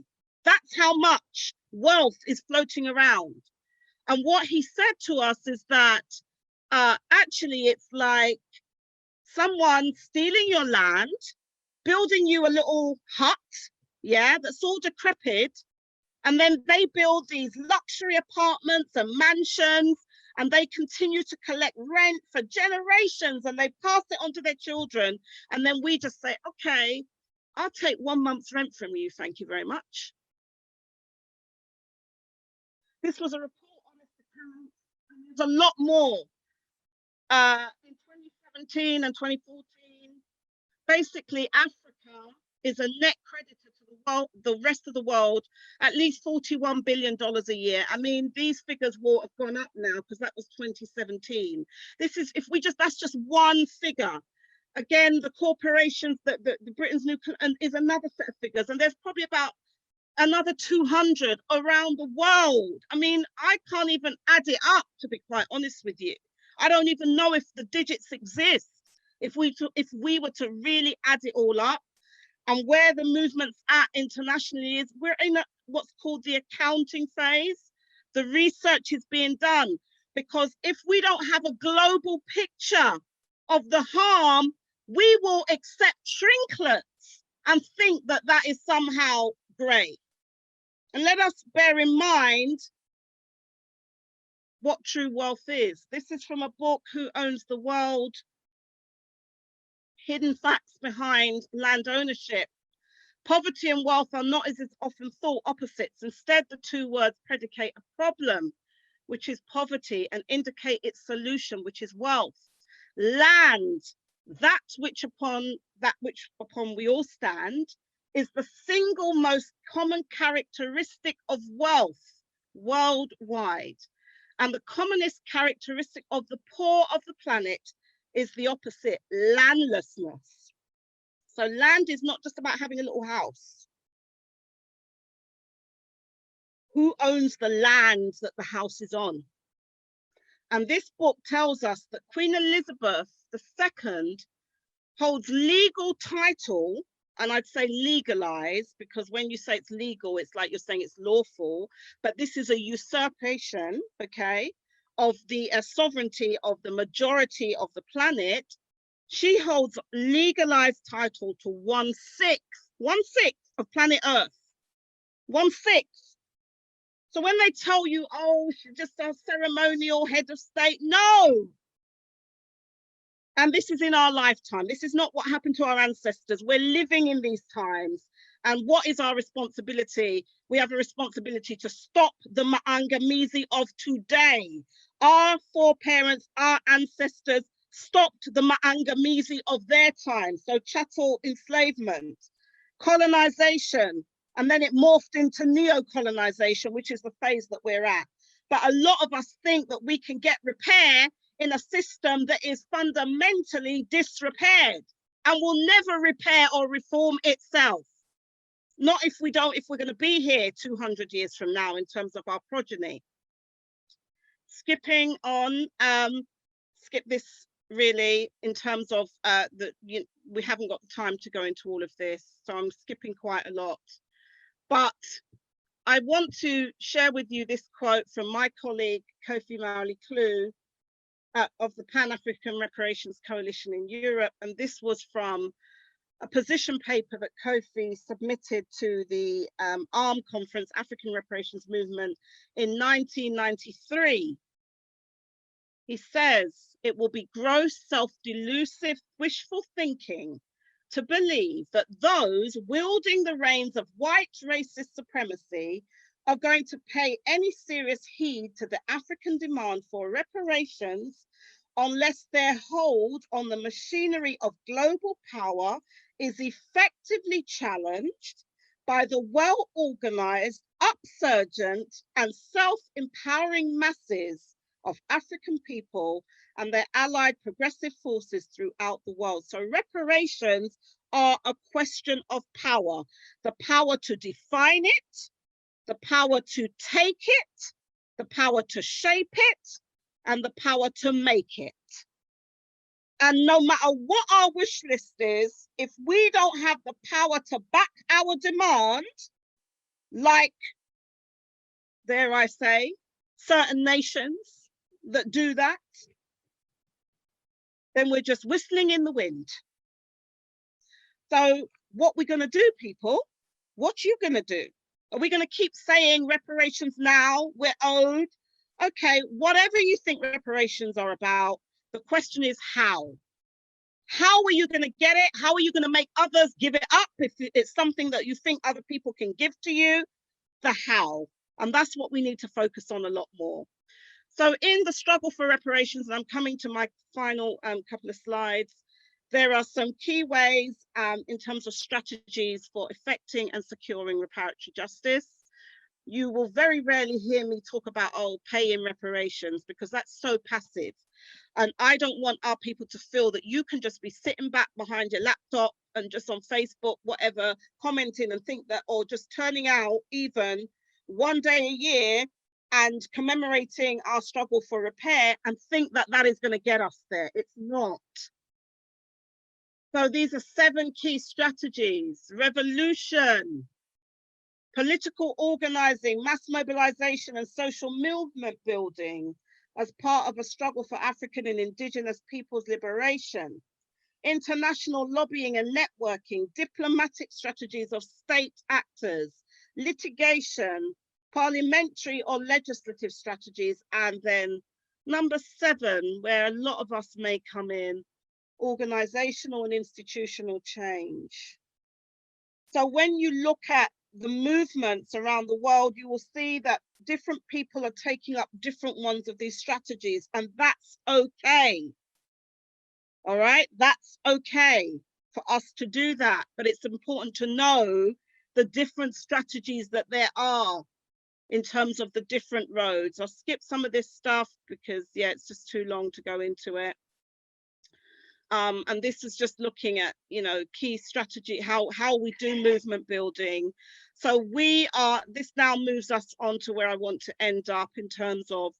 S1: That's how much wealth is floating around. And what he said to us is that actually it's like someone stealing your land, building you a little hut, yeah, that's all decrepit, and then they build these luxury apartments and mansions, and they continue to collect rent for generations, and they pass it on to their children. And then we just say, okay, I'll take 1 month's rent from you, thank you very much. This was a report on its accounts, and there's a lot more. In 2017 and 2014, basically Africa is a net creditor to the world, the rest of the world, at least $41 billion a year. I mean, these figures will have gone up now because that was 2017. This is, if we just, that's just one figure. Again, the corporations, the Britain's new is another set of figures, and there's probably about another 200 around the world. I mean, I can't even add it up, to be quite honest with you. I don't even know if the digits exist. If we were to really add it all up, and where the movement's at internationally is, we're in what's called the accounting phase. The research is being done, because if we don't have a global picture of the harm, we will accept trinklets and think that that is somehow great. And let us bear in mind what true wealth is. This is from a book, Who Owns the World? Hidden Facts Behind Land Ownership. Poverty and wealth are not, as is often thought, opposites. Instead, the two words predicate a problem, which is poverty, and indicate its solution, which is wealth. Land, that which upon we all stand, is the single most common characteristic of wealth worldwide. And the commonest characteristic of the poor of the planet is the opposite, landlessness. So land is not just about having a little house. Who owns the land that the house is on? And this book tells us that Queen Elizabeth II holds legal title, and I'd say legalized, because when you say it's legal, it's like you're saying it's lawful, but this is a usurpation, okay, of the sovereignty of the majority of the planet. She holds legalized title to 1/6 of planet Earth. 1/6. So when they tell you, oh, she's just a ceremonial head of state, no. And this is in our lifetime. This is not what happened to our ancestors. We're living in these times. And what is our responsibility? We have a responsibility to stop the maangamizi of today. Our foreparents, our ancestors stopped the maangamizi of their time. So chattel enslavement, colonization, and then it morphed into neo-colonization, which is the phase that we're at. But a lot of us think that we can get repair in a system that is fundamentally disrepaired and will never repair or reform itself. Not if we're going to be here 200 years from now in terms of our progeny. Skipping on, skip this really in terms of we haven't got the time to go into all of this, so I'm skipping quite a lot. But I want to share with you this quote from my colleague Kofi Mawuli-Klue of the Pan-African Reparations Coalition in Europe, and this was from a position paper that Kofi submitted to the ARM conference, African Reparations Movement, in 1993. He says, it will be gross, self-delusive, wishful thinking to believe that those wielding the reins of white racist supremacy are going to pay any serious heed to the African demand for reparations unless their hold on the machinery of global power is effectively challenged by the well-organized, upsurgent, and self-empowering masses of African people and their allied progressive forces throughout the world. So reparations are a question of power, the power to define it, the power to take it, the power to shape it, and the power to make it. And no matter what our wish list is, if we don't have the power to back our demand, like, dare I say, certain nations that do that, then we're just whistling in the wind. So what we're going to do, people, what you going to do? Are we going to keep saying reparations now, we're owed? Okay, whatever you think reparations are about, the question is how? How are you going to get it? How are you going to make others give it up if it's something that you think other people can give to you? The how. And that's what we need to focus on a lot more. So in the struggle for reparations, and I'm coming to my final couple of slides, there are some key ways in terms of strategies for effecting and securing reparatory justice. You will very rarely hear me talk about, oh, paying reparations, because that's so passive. And I don't want our people to feel that you can just be sitting back behind your laptop and just on Facebook, whatever, commenting and think that, or just turning out even one day a year and commemorating our struggle for repair and think that that is going to get us there. It's not. So these are 7 key strategies: revolution, political organizing, mass mobilization, and social movement building as part of a struggle for African and indigenous peoples' liberation, international lobbying and networking, diplomatic strategies of state actors, litigation, parliamentary or legislative strategies, and then number 7, where a lot of us may come in, organizational and institutional change. So when you look at the movements around the world, you will see that different people are taking up different ones of these strategies, and that's okay. All right, that's okay for us to do that, but it's important to know the different strategies that there are in terms of the different roads. I'll skip some of this stuff because, yeah, it's just too long to go into it. And this is just looking at, you know, key strategy, how we do movement building. So this now moves us on to where I want to end up in terms of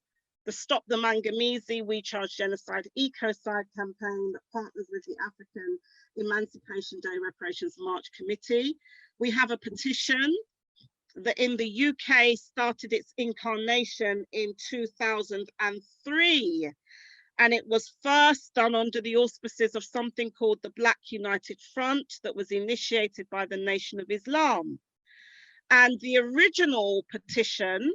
S1: the Stop the Mangamizi, We Charge Genocide Ecocide campaign that partners with the African Emancipation Day Reparations March Committee. We have a petition that in the UK started its incarnation in 2003. And it was first done under the auspices of something called the Black United Front that was initiated by the Nation of Islam. And the original petition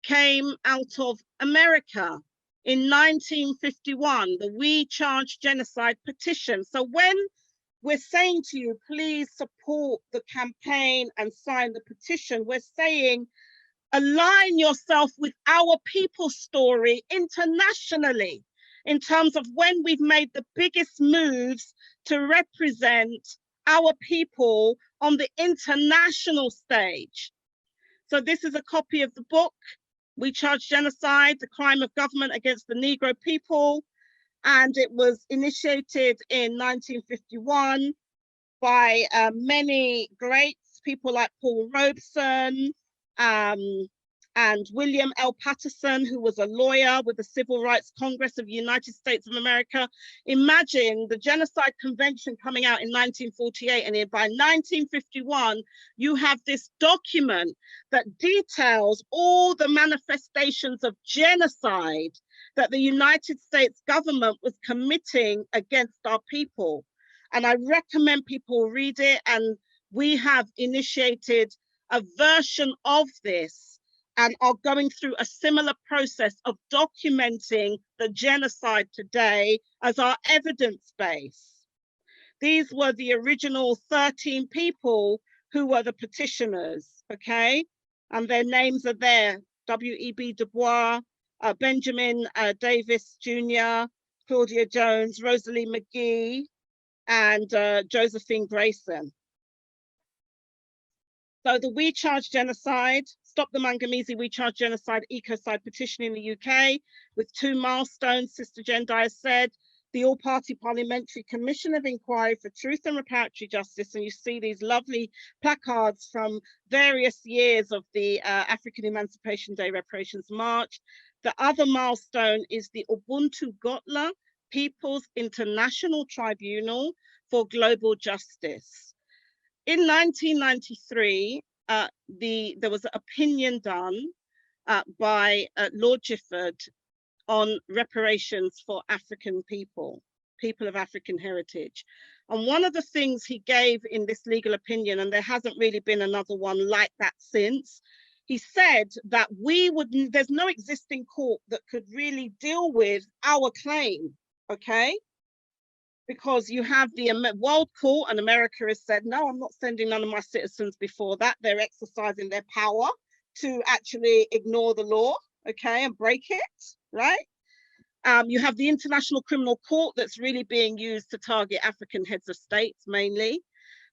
S1: came out of America in 1951, the We Charge Genocide petition. So when we're saying to you, please support the campaign and sign the petition, we're saying, align yourself with our people's story internationally, in terms of when we've made the biggest moves to represent our people on the international stage. So this is a copy of the book, We Charge Genocide, The Crime of Government Against the Negro People. And it was initiated in 1951 by many greats, people like Paul Robeson, and William L. Patterson, who was a lawyer with the Civil Rights Congress of the United States of America. Imagine the Genocide Convention coming out in 1948, and by 1951, you have this document that details all the manifestations of genocide that the United States government was committing against our people. And I recommend people read it, and we have initiated a version of this and are going through a similar process of documenting the genocide today as our evidence base. These were the original 13 people who were the petitioners, okay? And their names are there: W.E.B. Du Bois, Benjamin Davis Jr., Claudia Jones, Rosalie McGee, and Josephine Grayson. So the We Charge Genocide, Stop the Mangamizi, We Charge Genocide Ecocide petition in the UK, with 2 milestones. Sister Jen Dyer said, the All-Party Parliamentary Commission of Inquiry for Truth and Reparatory Justice, and you see these lovely placards from various years of the African Emancipation Day Reparations March. The other milestone is the Ubuntu Gotla People's International Tribunal for Global Justice. In 1993, there was an opinion done by Lord Gifford on reparations for African people. people of African heritage. And one of the things he gave in this legal opinion, and there hasn't really been another one like that since, he said that there's no existing court that could really deal with our claim, okay? Because you have the World Court, and America has said, no, I'm not sending none of my citizens before that. They're exercising their power to actually ignore the law, okay, and break it, right? You have the International Criminal Court that's really being used to target African heads of states mainly,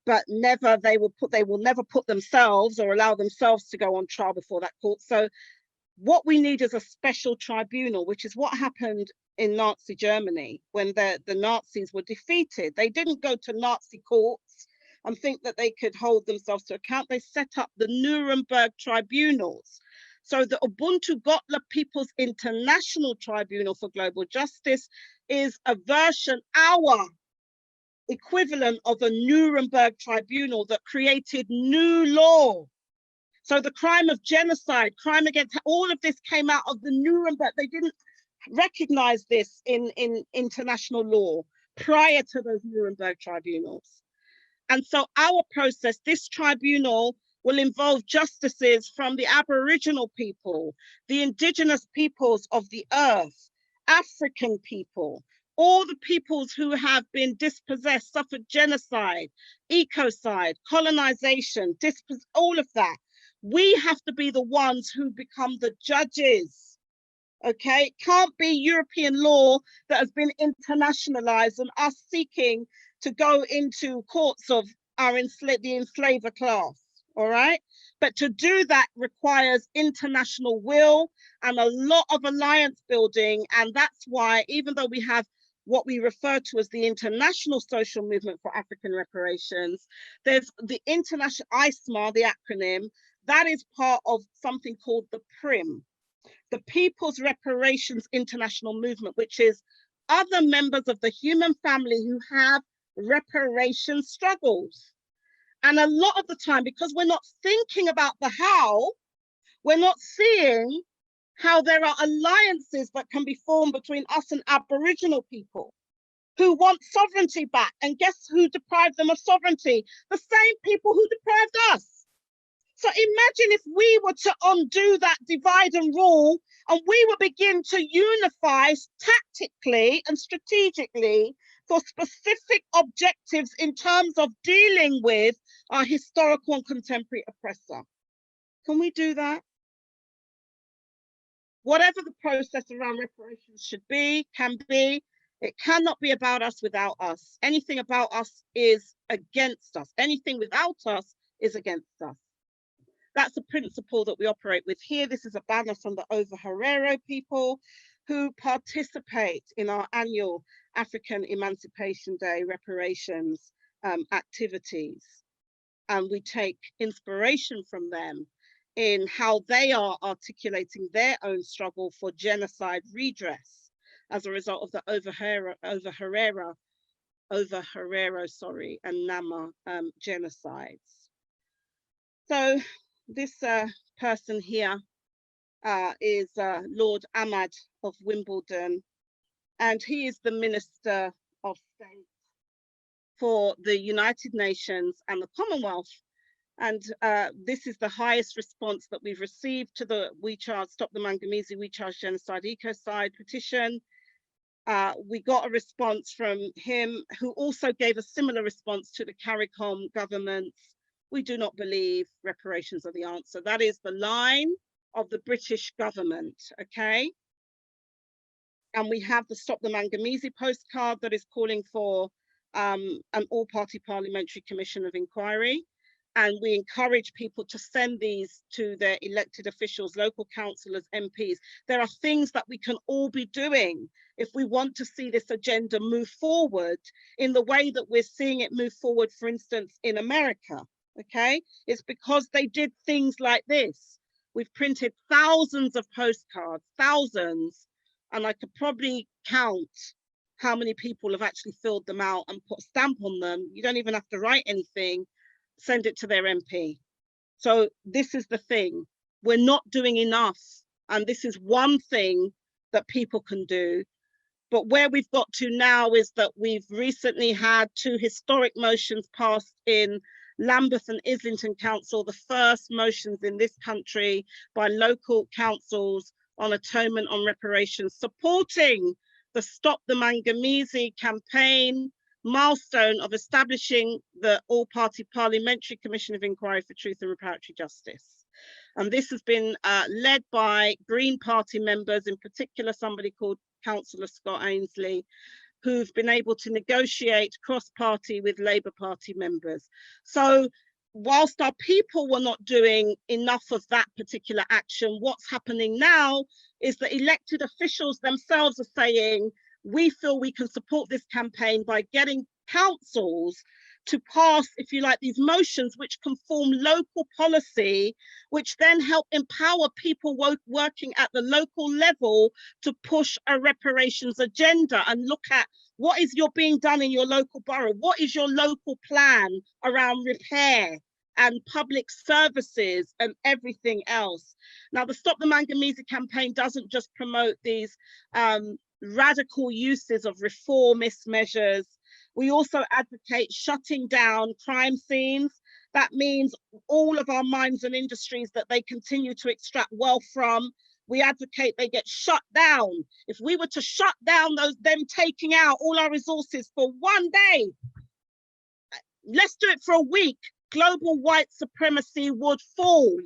S1: but they will never put themselves or allow themselves to go on trial before that court. So what we need is a special tribunal, which is what happened in Nazi Germany when the Nazis were defeated. They didn't go to Nazi courts and think that they could hold themselves to account. They set up the Nuremberg tribunals. So the Ubuntu Gotla People's International Tribunal for Global Justice is a version, our equivalent of a Nuremberg tribunal that created new law. So the crime of genocide, crime against, all of this came out of the Nuremberg. They didn't recognize this in international law prior to those Nuremberg tribunals. And so our process, this tribunal, will involve justices from the Aboriginal people, the indigenous peoples of the earth, African people, all the peoples who have been dispossessed, suffered genocide, ecocide, colonization, all of that. We have to be the ones who become the judges, okay? It can't be European law that has been internationalized and us seeking to go into courts of the enslaver class, all right? But to do that requires international will and a lot of alliance building. And that's why, even though we have what we refer to as the International Social Movement for African Reparations, there's the international ISMA, the acronym, that is part of something called the PRIM, the People's Reparations International Movement, which is other members of the human family who have reparation struggles. And a lot of the time, because we're not thinking about the how, we're not seeing how there are alliances that can be formed between us and Aboriginal people who want sovereignty back. And guess who deprived them of sovereignty? The same people who deprived us. So imagine if we were to undo that divide and rule, and we would begin to unify tactically and strategically for specific objectives in terms of dealing with our historical and contemporary oppressor. Can we do that? Whatever the process around reparations should be, can be, it cannot be about us without us. Anything about us is against us. Anything without us is against us. That's a principle that we operate with here. This is a banner from the Over Herero people who participate in our annual African Emancipation Day reparations activities. And we take inspiration from them in how they are articulating their own struggle for genocide redress as a result of the Over Herero and Nama genocides. So this person here is Lord Ahmad of Wimbledon, and he is the Minister of State for the United Nations and the Commonwealth. And this is the highest response that we've received to the We Charge Stop the Mangamizi, We Charge Genocide Ecocide petition. We got a response from him, who also gave a similar response to the CARICOM governments. We do not believe reparations are the answer. That is the line of the British government, okay? And we have the Stop the Mangamizi postcard that is calling for an all-party parliamentary commission of inquiry. And we encourage people to send these to their elected officials, local councillors, MPs. There are things that we can all be doing if we want to see this agenda move forward in the way that we're seeing it move forward, for instance, in America. Okay, it's because they did things like this. We've printed thousands of postcards, thousands, and I could probably count how many people have actually filled them out and put a stamp on them. You don't even have to write anything, send it to their MP. So this is the thing, we're not doing enough. And this is one thing that people can do. But where we've got to now is that we've recently had 2 historic motions passed in Lambeth and Islington Council, the first motions in this country by local councils on atonement, on reparations, supporting the Stop the Mangamizi campaign milestone of establishing the All-Party Parliamentary Commission of Inquiry for Truth and Reparatory Justice. And this has been led by Green Party members, in particular somebody called Councillor Scott Ainsley, who've been able to negotiate cross-party with Labour Party members. So whilst our people were not doing enough of that particular action, what's happening now is that elected officials themselves are saying, we feel we can support this campaign by getting councils to pass, if you like, these motions which can form local policy, which then help empower people working at the local level to push a reparations agenda and look at what is being done in your local borough, what is your local plan around repair and public services and everything else. Now, the Stop the Mangamizi campaign doesn't just promote these radical uses of reformist measures. We also advocate shutting down crime scenes. That means all of our mines and industries that they continue to extract wealth from, we advocate they get shut down. If we were to shut down them taking out all our resources for one day, let's do it for a week, global white supremacy would fall.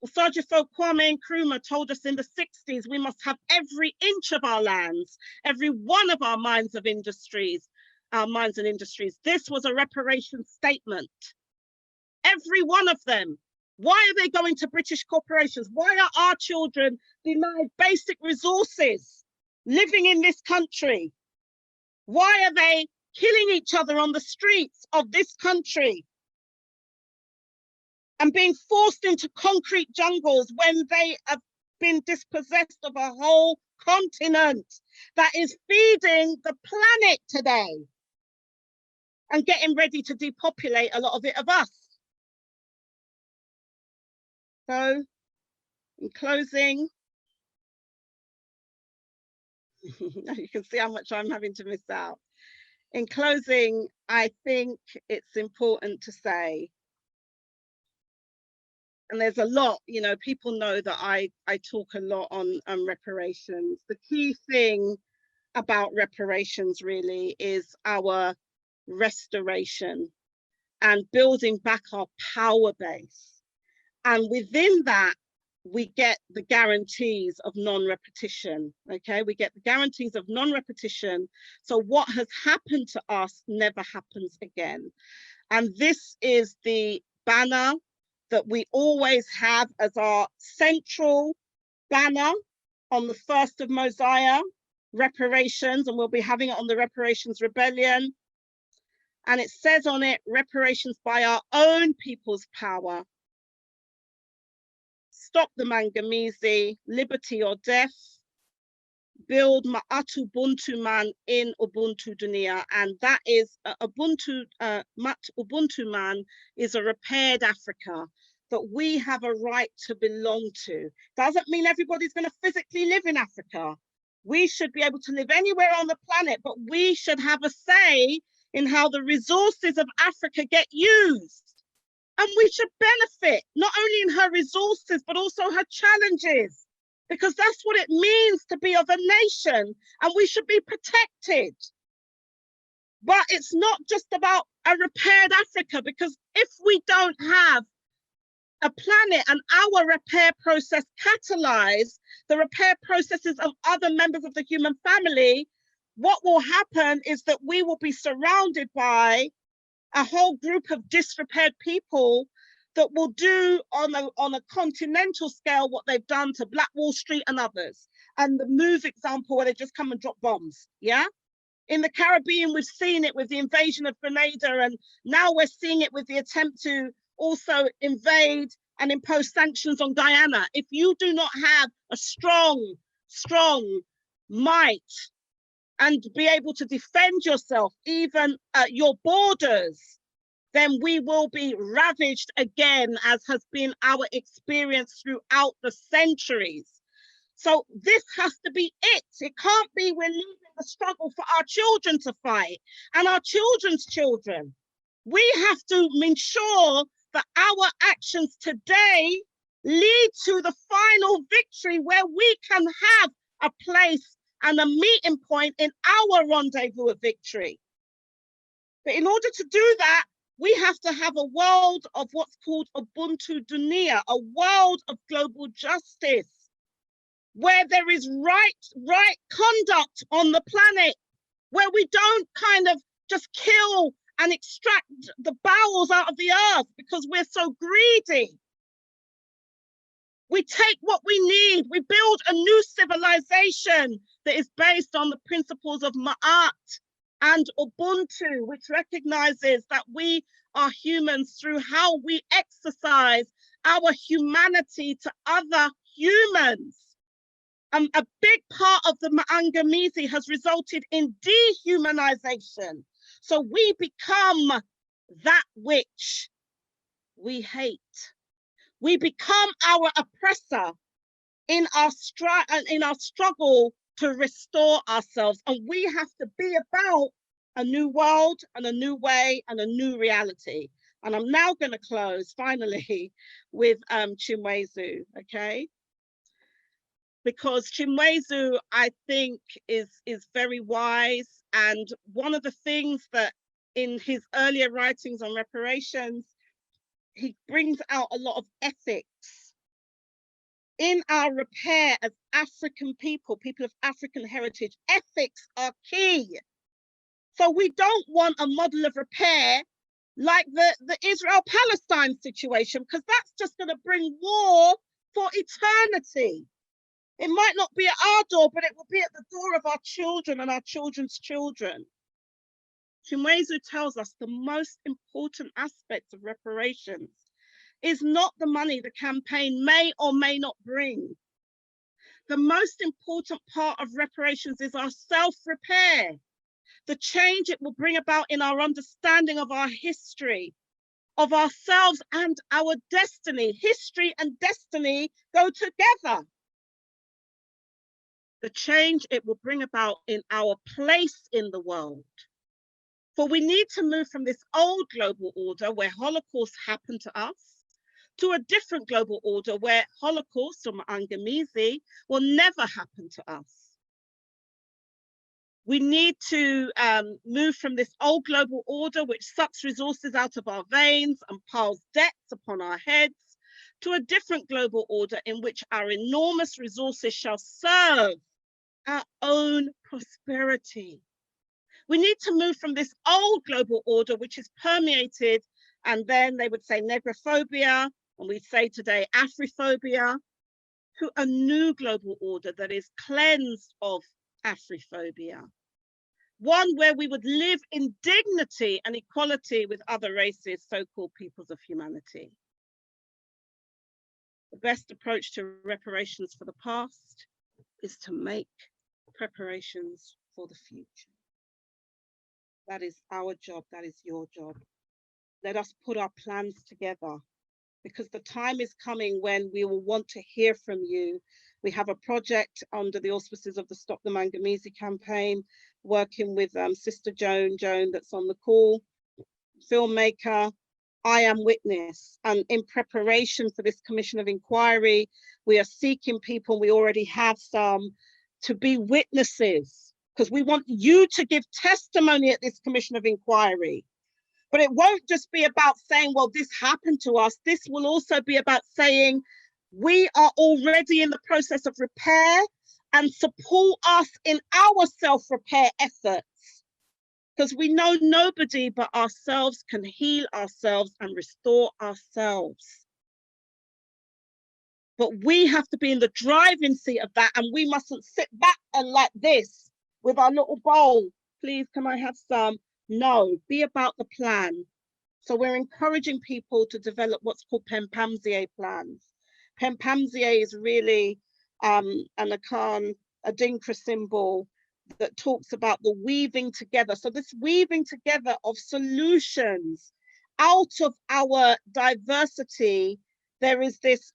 S1: Osajifo Kwame Nkrumah told us in the 60s, we must have every inch of our lands, every one of our mines and industries. This was a reparations statement. Every one of them. Why are they going to British corporations? Why are our children denied basic resources living in this country? Why are they killing each other on the streets of this country and being forced into concrete jungles when they have been dispossessed of a whole continent that is feeding the planet today and getting ready to depopulate a lot of it of us? So, in closing, you can see how much I'm having to miss out. In closing, I think it's important to say, and there's a lot, you know, people know that I talk a lot on reparations. The key thing about reparations really is our restoration and building back our power base. And within that, we get the guarantees of non-repetition, okay? We get the guarantees of non-repetition. So what has happened to us never happens again. And this is the banner that we always have as our central banner on the 1st of Mosiah, reparations, and we'll be having it on the Reparations Rebellion. And it says on it, reparations by our own people's power. Stop the Mangamizi, liberty or death. Build Ma'atu Ubuntu Man in Ubuntu Dunia. And that is Ubuntu, Ubuntu Man is a repaired Africa that we have a right to belong to. Doesn't mean everybody's going to physically live in Africa. We should be able to live anywhere on the planet, but we should have a say in how the resources of Africa get used. And we should benefit not only in her resources, but also her challenges, because that's what it means to be of a nation, and we should be protected. But it's not just about a repaired Africa, because if we don't have a planet and our repair process catalyze the repair processes of other members of the human family, what will happen is that we will be surrounded by a whole group of disrepaired people that will do on a continental scale what they've done to Black Wall Street and others. And the Move example where they just come and drop bombs, yeah? In the Caribbean, we've seen it with the invasion of Grenada, and now we're seeing it with the attempt to also invade and impose sanctions on Guyana. If you do not have a strong might and be able to defend yourself, even at your borders, then we will be ravaged again, as has been our experience throughout the centuries. So this has to be it. It can't be we're leaving the struggle for our children to fight and our children's children. We have to ensure that our actions today lead to the final victory where we can have a place and a meeting point in our rendezvous of victory. But in order to do that, we have to have a world of what's called Ubuntu Dunia, a world of global justice, where there is right conduct on the planet, where we don't kind of just kill and extract the bowels out of the earth because we're so greedy. We take what we need. We build a new civilization that is based on the principles of Ma'at and Ubuntu, which recognizes that we are humans through how we exercise our humanity to other humans. A big part of the Maangamizi has resulted in dehumanization. So we become that which we hate. We become our oppressor in our struggle to restore ourselves. And we have to be about a new world and a new way and a new reality. And I'm now going to close finally with Chimwezu, okay? Because Chimwezu, I think, is very wise. And one of the things that in his earlier writings on reparations, he brings out a lot of ethics. In our repair as African people of African heritage, ethics are key. So we don't want a model of repair like the Israel-Palestine situation, because that's just going to bring war for eternity. It might not be at our door, but it will be at the door of our children and our children's children. Chimwezu tells us the most important aspects of reparations is not the money the campaign may or may not bring. The most important part of reparations is our self-repair, the change it will bring about in our understanding of our history, of ourselves and our destiny. History and destiny go together. The change it will bring about in our place in the world. For we need to move from this old global order where Holocaust happened to us to a different global order where Holocaust or Maangamizi will never happen to us. We need to move from this old global order which sucks resources out of our veins and piles debts upon our heads to a different global order in which our enormous resources shall serve our own prosperity. We need to move from this old global order, which is permeated, and then they would say negrophobia, and we say today Afrophobia, to a new global order that is cleansed of Afrophobia. One where we would live in dignity and equality with other races, so-called peoples of humanity. The best approach to reparations for the past is to make preparations for the future. That is our job, that is your job. Let us put our plans together, because the time is coming when we will want to hear from you. We have a project under the auspices of the Stop the Maangamizi campaign, working with Sister Joan that's on the call, filmmaker, I Am Witness. And in preparation for this commission of inquiry, we are seeking people, we already have some, to be witnesses, because we want you to give testimony at this commission of inquiry. But it won't just be about saying, well, this happened to us. This will also be about saying, we are already in the process of repair, and support us in our self-repair efforts. Because we know nobody but ourselves can heal ourselves and restore ourselves. But we have to be in the driving seat of that, and we mustn't sit back and like this with our little bowl. Please, can I have some? No, be about the plan. So we're encouraging people to develop what's called Pempamzié plans. Pempamzié is really an Akan, a Dinka symbol that talks about the weaving together. So this weaving together of solutions out of our diversity there is this,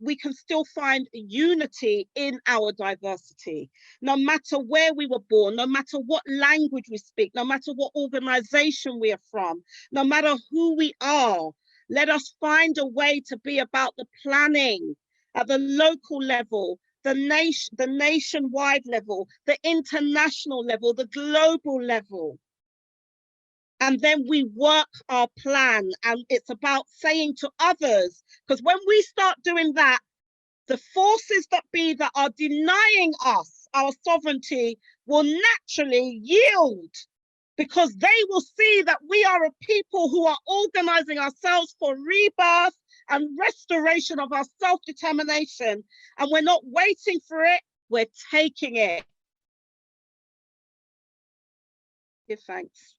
S1: we can still find unity in our diversity, no matter where we were born, no matter what language we speak, no matter what organization we are from, no matter who we are. Let us find a way to be about the planning at the local level, the nationwide level, the international level, the global level. And then we work our plan, and it's about saying to others, because when we start doing that, the forces that be that are denying us our sovereignty will naturally yield, because they will see that we are a people who are organizing ourselves for rebirth and restoration of our self-determination. And we're not waiting for it, we're taking it. Give thanks.